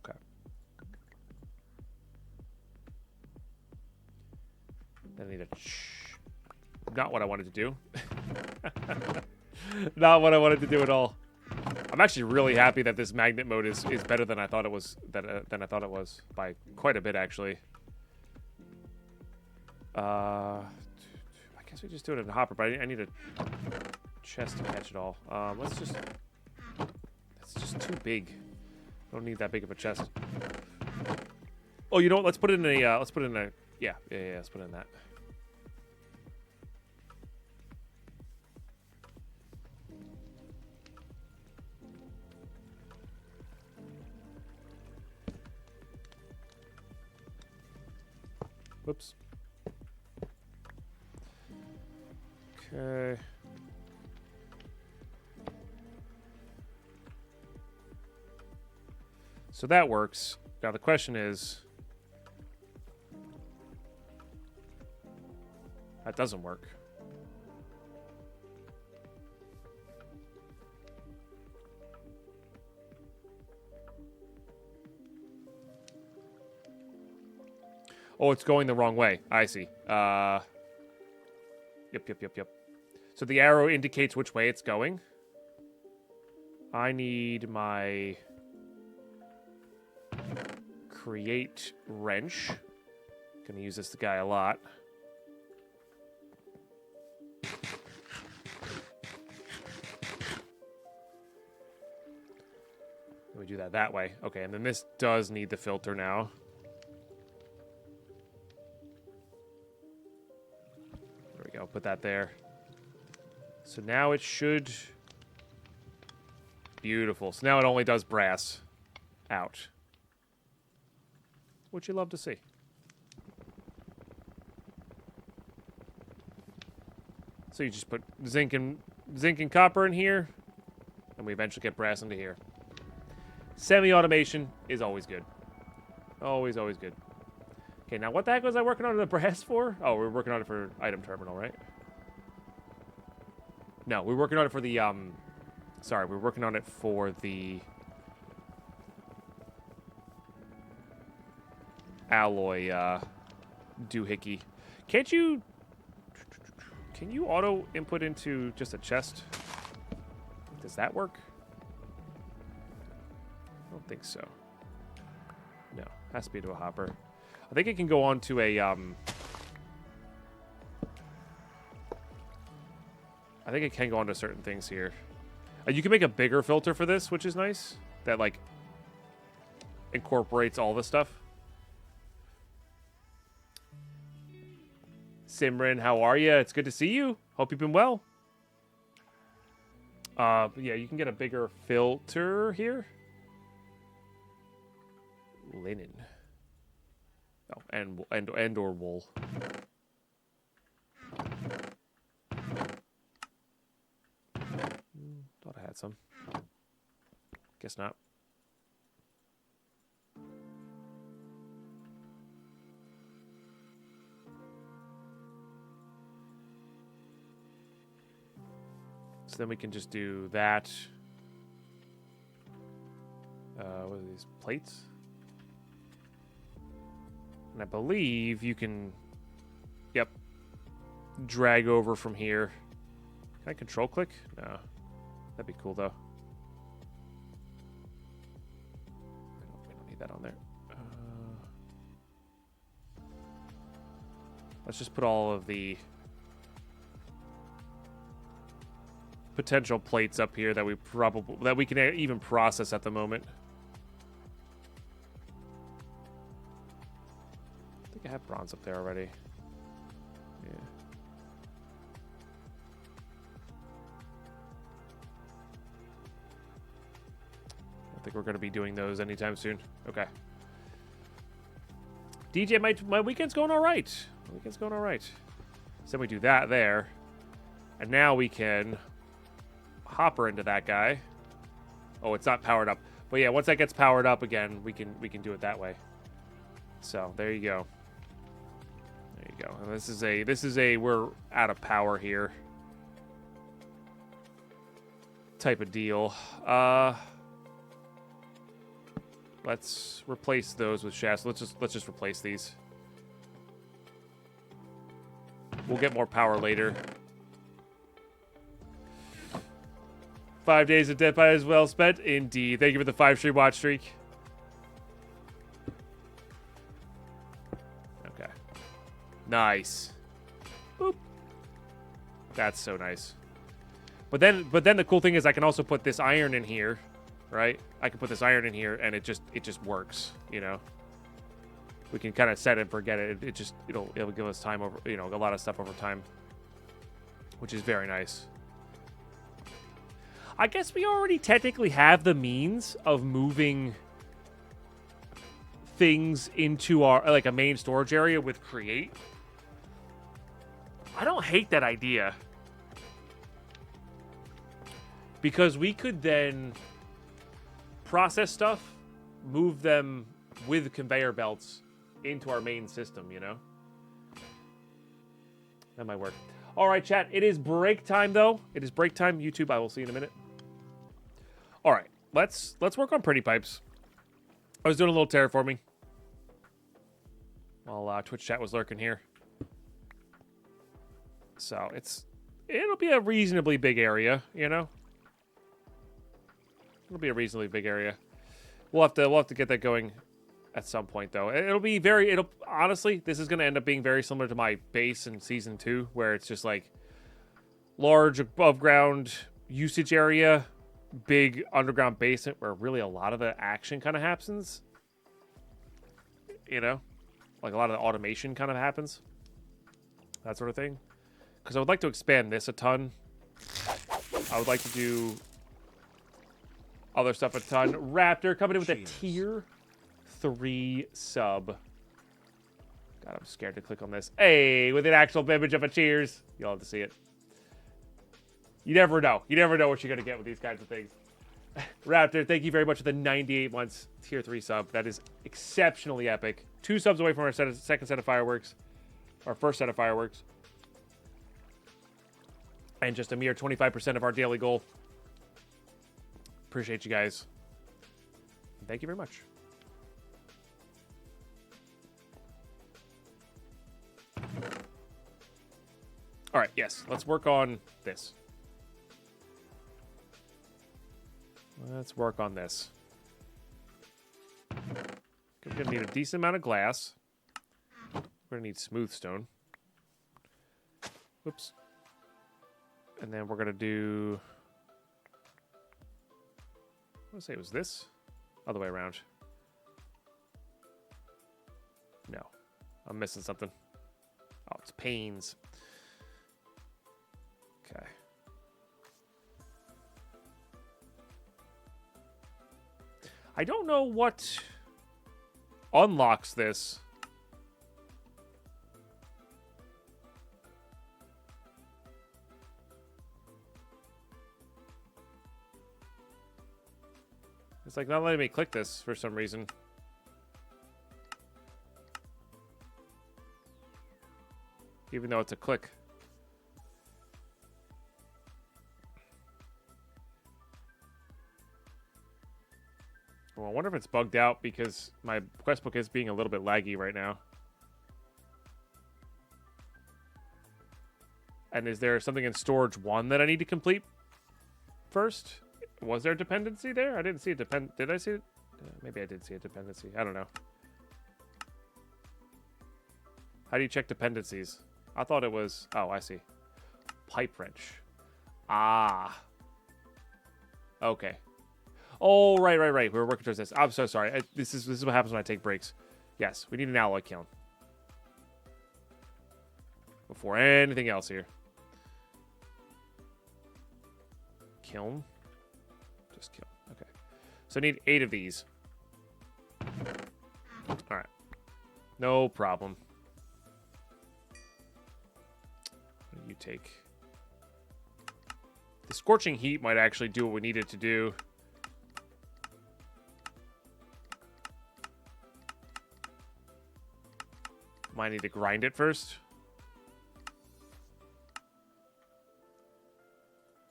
Okay. Then I need a... Not what I wanted to do. Not what I wanted to do at all. I'm actually really happy that this magnet mode is better than I thought it was. Than I thought it was by quite a bit, actually. I guess we just do it in a hopper, but I need a chest to catch it all. It's just too big. I don't need that big of a chest. Oh, you know what? Let's put it in a. Yeah. Let's put it in that. Whoops. Okay. So that works. Now the question is... That doesn't work. Oh, it's going the wrong way. I see. Yep. So the arrow indicates which way it's going. I need my create wrench. Gonna use this guy a lot. We do that way. Okay, and then this does need the filter now. There we go. Put that there. So now it should... Beautiful. So now it only does brass out. Which you love to see. So you just put zinc and copper in here, and we eventually get brass into here. Semi-automation is always good. Always good. Okay, now what the heck was I working on the brass for? Oh, we're working on it for item terminal, right? No, we're working on it for the, sorry, we're working on it for the alloy, doohickey. Can you auto input into just a chest? Does that work? I don't think so. No, has to be to a hopper. I think it can go on to a, I think it can go on to certain things here. You can make a bigger filter for this, which is nice. That, like, incorporates all the stuff. Simran, how are you? It's good to see you. Hope you've been well. Yeah, you can get a bigger filter here. Linen. Oh, and or wool. Thought I had some. Guess not. So then we can just do that. What are these? Plates? And I believe you can... Yep. Drag over from here. Can I control click? No. That'd be cool, though. We don't need that on there. Let's just put all of the potential plates up here that we can even process at the moment. I think I have bronze up there already. Yeah. I don't think we're going to be doing those anytime soon. Okay. DJ, my weekend's going all right. My weekend's going all right. So then we do that there. And now we can hopper into that guy. Oh, it's not powered up. But yeah, once that gets powered up again, we can do it that way. So there you go. There you go. And this is a we're out of power here type of deal. Let's replace those with shafts. Let's just replace these. We'll get more power later. 5 days of Dead by is well spent. Indeed. Thank you for the 5 stream watch streak. Okay. Nice. Boop. That's so nice. But then the cool thing is I can also put this iron in here, right? I can put this iron in here and it just works, you know. We can kind of set it and forget it. It'll give us time over, you know, a lot of stuff over time, which is very nice. I guess we already technically have the means of moving things into our, like, a main storage area with create. I don't hate that idea. Because we could then process stuff, move them with conveyor belts into our main system, you know? That might work. All right, chat. It is break time, though. It is break time. YouTube, I will see you in a minute. All right. Let's work on pretty pipes. I was doing a little terraforming while Twitch chat was lurking here. So it'll be a reasonably big area, you know? It'll be a reasonably big area. We'll have to get that going at some point, though. Honestly, this is going to end up being very similar to my base in Season 2, where it's just like large above-ground usage area, big underground basement where really a lot of the action kind of happens. You know? Like a lot of the automation kind of happens. That sort of thing. Because I would like to expand this a ton. I would like to do other stuff a ton. Raptor coming in with a tier 3 sub. God, I'm scared to click on this. Hey, with an actual image of a cheers. You'll have to see it. You never know. You never know what you're going to get with these kinds of things. Raptor, thank you very much for the 98 months tier 3 sub. That is exceptionally epic. 2 subs away from our second set of fireworks. Our first set of fireworks. And just a mere 25% of our daily goal. Appreciate you guys. Thank you very much. All right, yes. Let's work on this. Let's work on this. We're going to need a decent amount of glass. We're going to need smooth stone. Whoops. And then we're going to do... I want to say it was this. Other way around. No. I'm missing something. Oh, it's panes. Okay. I don't know what unlocks this. It's like not letting me click this for some reason. Even though it's a click. Oh, I wonder if it's bugged out because my quest book is being a little bit laggy right now. And is there something in storage 1 that I need to complete first? Was there a dependency there? I didn't see a Did I see it? Maybe I did see a dependency. I don't know. How do you check dependencies? I thought it was... Oh, I see. Pipe wrench. Ah. Okay. Oh, right. We were working towards this. I'm so sorry. This is what happens when I take breaks. Yes, we need an alloy kiln. Before anything else here. Kiln? Just kiln. Okay. So I need 8 of these. Alright. No problem. What do you take? The scorching heat might actually do what we needed to do. Might need to grind it first.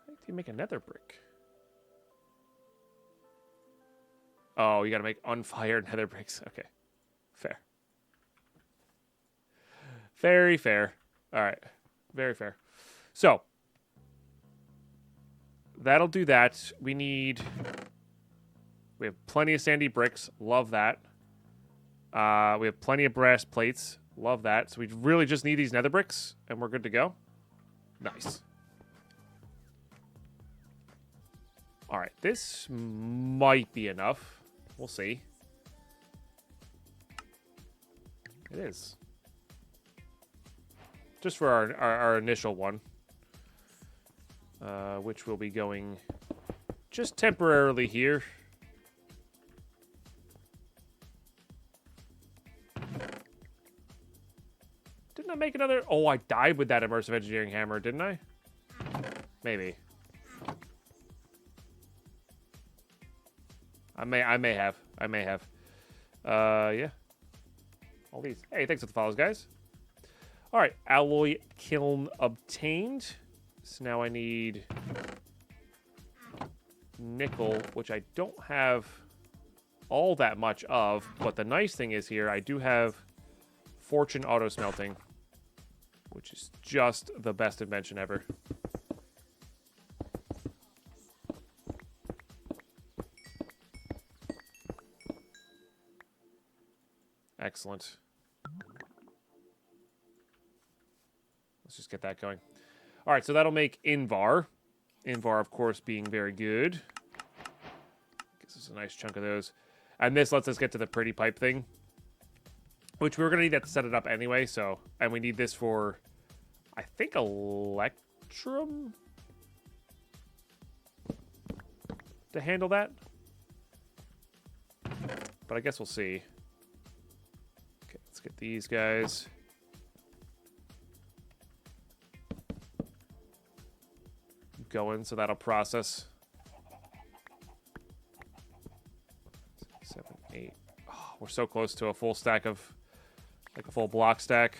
How do you make a nether brick? Oh, you gotta make unfired nether bricks. Okay. Fair. Very fair. Alright. Very fair. So. That'll do that. We have plenty of sandy bricks. Love that. We have plenty of brass plates. Love that. So we really just need these nether bricks, and we're good to go. Nice. All right, this might be enough. We'll see. It is. Just for our initial one. Which will be going just temporarily here. Didn't I make another? Oh, I died with that immersive engineering hammer, didn't I? Maybe. I may have. Yeah. All these. Hey, thanks for the follows, guys. All right, alloy kiln obtained. So now I need nickel, which I don't have all that much of. But the nice thing is here, I do have fortune auto smelting, which is just the best invention ever. Excellent. Let's just get that going. All right, so that'll make Invar. Invar, of course, being very good. Gives us a nice chunk of those. And this lets us get to the pretty pipe thing, which we were going to need that to set it up anyway. So, and we need this for, I think, Electrum to handle that. But I guess we'll see. Okay, let's get these guys. Going, so that'll process. 7, 8. Oh, we're so close to a full stack of, like a full block stack.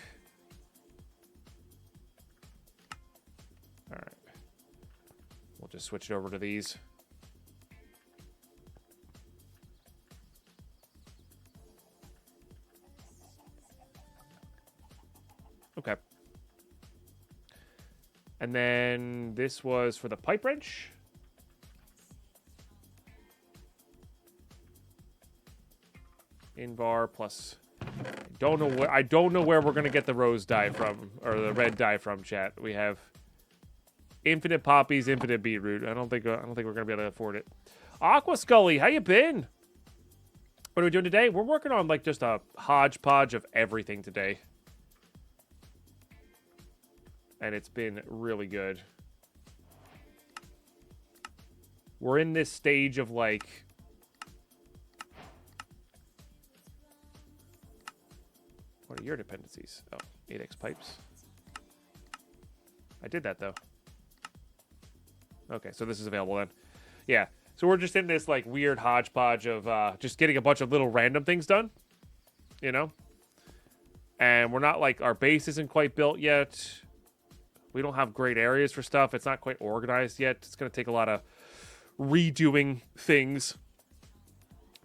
All right. We'll just switch it over to these. Okay. And then this was for the pipe wrench. Invar plus. I don't know where we're gonna get the rose dye from, or the red dye from. Chat. We have infinite poppies, infinite beetroot. I don't think we're gonna be able to afford it. Aqua Scully, how you been? What are we doing today? We're working on like just a hodgepodge of everything today. And it's been really good. We're in this stage of like... What are your dependencies? Oh, 8x pipes. I did that though. Okay, so this is available then. Yeah, so we're just in this like weird hodgepodge of just getting a bunch of little random things done. You know? And we're not like, our base isn't quite built yet. We don't have great areas for stuff. It's not quite organized yet. It's going to take a lot of redoing things.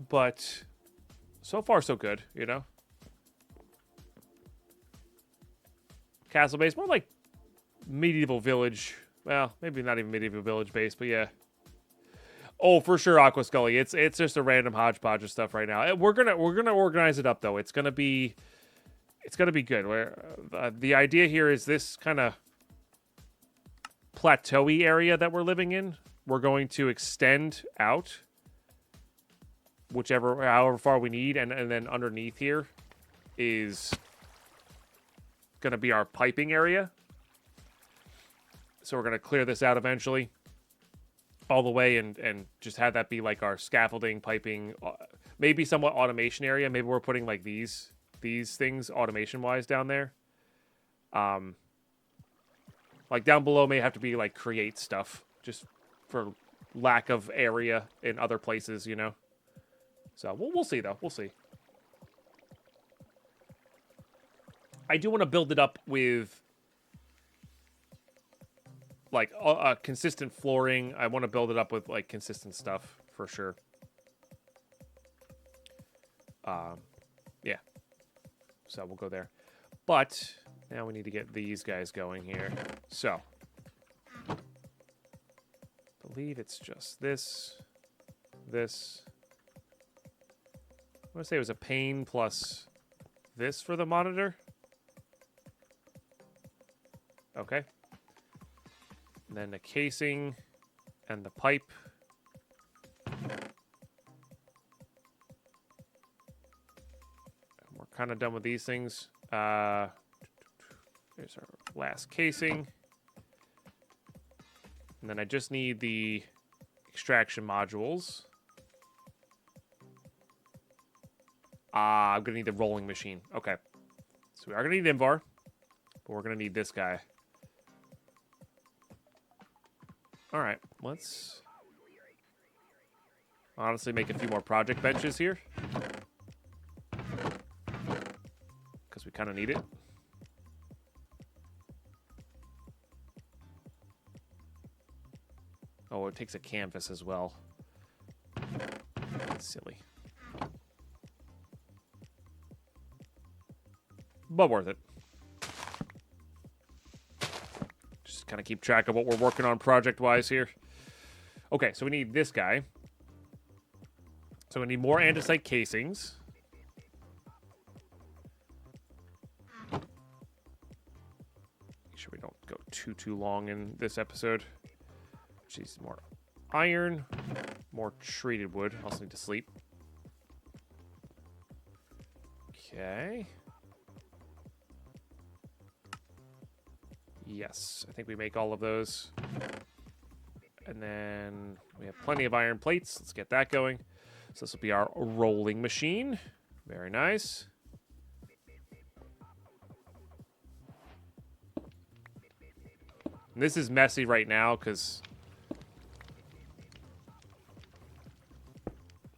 But so far, so good, you know? Castle base, more like medieval village. Well, maybe not even medieval village base, but yeah. Oh, for sure, Aqua Scully. It's just a random hodgepodge of stuff right now. We're gonna organize it up though. It's gonna be good. The idea here is this kind of plateauy area that we're living in. We're going to extend out however far we need, and then underneath here is gonna be our piping area. So we're gonna clear this out eventually, all the way, and just have that be like our scaffolding, piping, maybe somewhat automation area. Maybe we're putting like these things automation wise down there. Like down below may have to be like create stuff just for lack of area in other places, you know. So we'll see though. We'll see. I do want to build it up with like consistent flooring. I want to build it up with like consistent stuff for sure. Yeah. So we'll go there. But now we need to get these guys going here. So I believe it's just this. I'm gonna say it was a pane plus this for the monitor. Okay. And then the casing and the pipe. We're kind of done with these things. There's our last casing. And then I just need the extraction modules. I'm going to need the rolling machine. Okay. So we are going to need Invar, but we're going to need this guy. All right. Let's honestly make a few more project benches here, because we kind of need it. Oh, it takes a canvas as well. That's silly. But worth it. Just kind of keep track of what we're working on project-wise here. Okay, so we need this guy. So we need more andesite casings. Make sure we don't go too long in this episode. Jeez, more iron, more treated wood. Also need to sleep. Okay. Yes, I think we make all of those. And then we have plenty of iron plates. Let's get that going. So this will be our rolling machine. Very nice. And this is messy right now because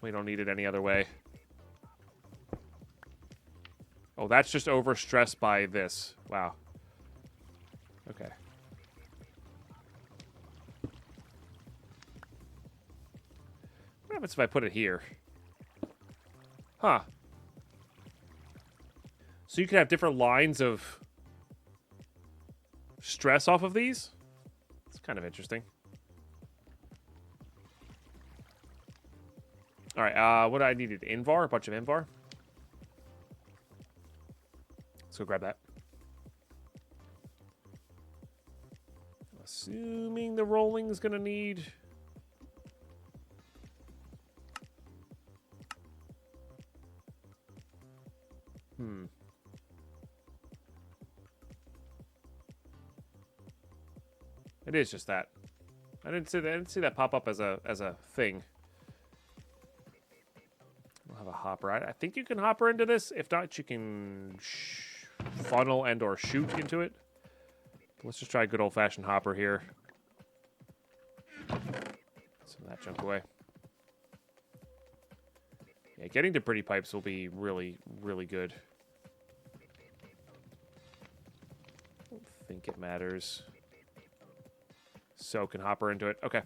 we don't need it any other way. Oh, that's just overstressed by this. Wow. Okay. What happens if I put it here? Huh. So you can have different lines of stress off of these? It's kind of interesting. All right, what I needed? Invar, a bunch of Invar. Let's go grab that. Assuming the rolling is going to need... It is just that. I didn't see that pop up as a thing. We'll have a hopper. I think you can hopper into this. If not, you can funnel and or shoot into it. Let's just try a good old-fashioned hopper here. Put some of that junk away. Yeah, getting to pretty pipes will be really, really good. I don't think it matters. So can hopper into it. Okay.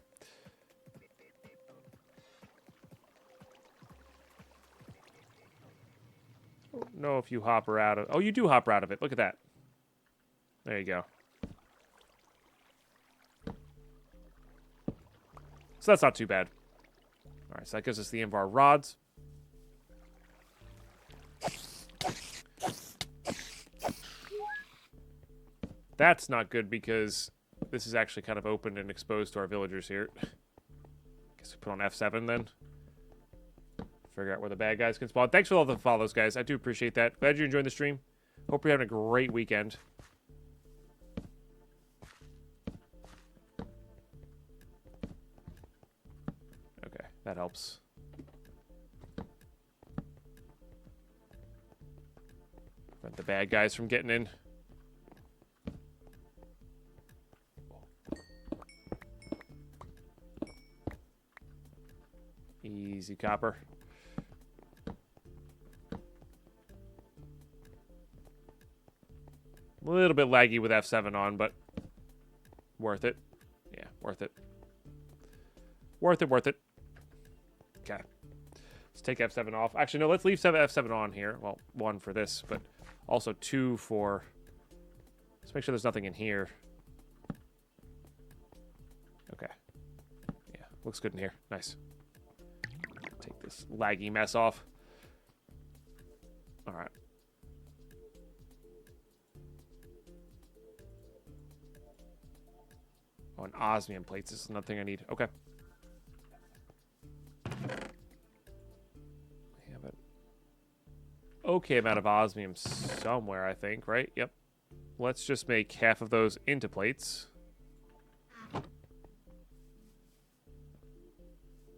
don't know if you hop her out of... Oh, you do hop her out of it. Look at that. There you go. So that's not too bad. All right, so that gives us the Invar rods. That's not good because this is actually kind of open and exposed to our villagers here. Guess we put on F7 then. Figure out where the bad guys can spawn. Thanks for all the follows, guys. I do appreciate that. Glad you're enjoying the stream. Hope you're having a great weekend. Okay, that helps. Prevent the bad guys from getting in. Easy, copper. A little bit laggy with F7 on, but worth it. Yeah, worth it. Worth it, worth it. Okay. Let's take F7 off. Actually, no, let's leave F7 on here. Well, 1 for this, but also 2 for... Let's make sure there's nothing in here. Okay. Yeah, looks good in here. Nice. Take this laggy mess off. All right. Oh, and osmium plates. This is another thing I need. Okay. We have an okay amount of osmium somewhere, I think, right? Yep. Let's just make half of those into plates.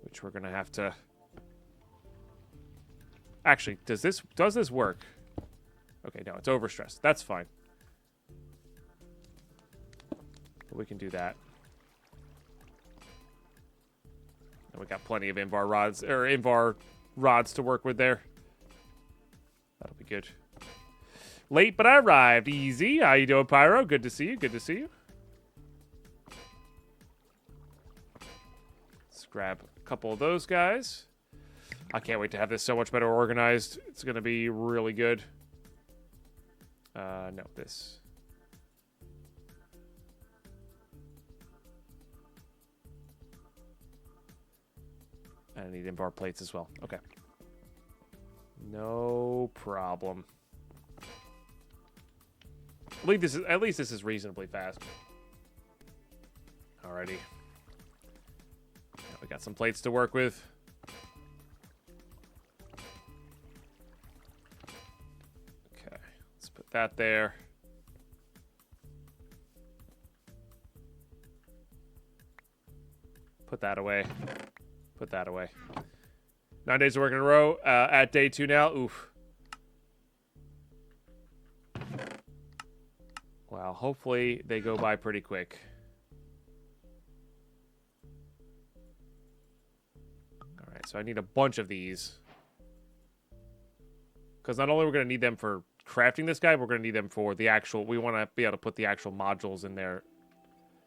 Which we're going to have to... Actually, does this work? Okay, no, it's overstressed. That's fine. But we can do that. And we got plenty of Invar rods to work with there. That'll be good. Late, but I arrived. Easy. How you doing, Pyro? Good to see you. Good to see you. Let's grab a couple of those guys. I can't wait to have this so much better organized. It's going to be really good. No, this. I need Invar plates as well. Okay. No problem. At least this is reasonably fast. Alrighty. Now we got some plates to work with. Okay, let's put that there. Put that away. Put that away. 9 days of work in a row. At day 2 now. Oof. Well, hopefully they go by pretty quick. Alright, so I need a bunch of these. Because not only are we going to need them for crafting this guy, we're going to need them for the actual... We want to be able to put the actual modules in there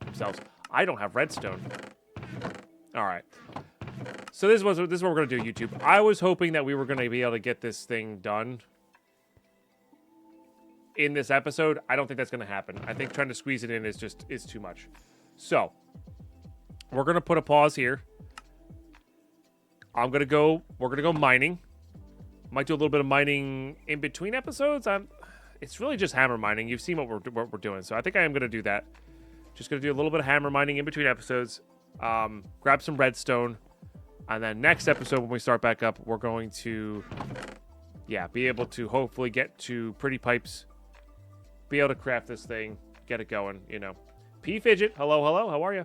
themselves. I don't have redstone. Alright. So this is what we're going to do, YouTube. I was hoping that we were going to be able to get this thing done in this episode. I don't think that's going to happen. I think trying to squeeze it in is too much. So, we're going to put a pause here. We're going to go mining. Might do a little bit of mining in between episodes. It's really just hammer mining. You've seen what we're doing. So I think I am going to do that. Just going to do a little bit of hammer mining in between episodes. Grab some redstone. And then next episode, when we start back up, we're going to, be able to hopefully get to pretty pipes. Be able to craft this thing. Get it going, you know. P Fidget, hello, how are you?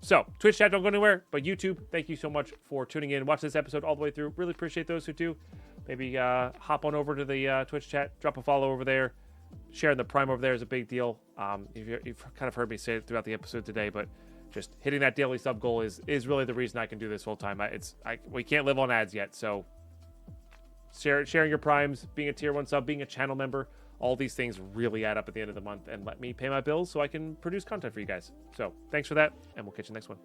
So, Twitch chat, don't go anywhere. But YouTube, thank you so much for tuning in. Watch this episode all the way through. Really appreciate those who do. Maybe hop on over to the Twitch chat. Drop a follow over there. Sharing the Prime over there is a big deal. You've kind of heard me say it throughout the episode today, but just hitting that daily sub goal is really the reason I can do this full time. We can't live on ads yet, so sharing your primes, being a tier 1 sub, being a channel member, all these things really add up at the end of the month and let me pay my bills so I can produce content for you guys. So thanks for that, and we'll catch you next one.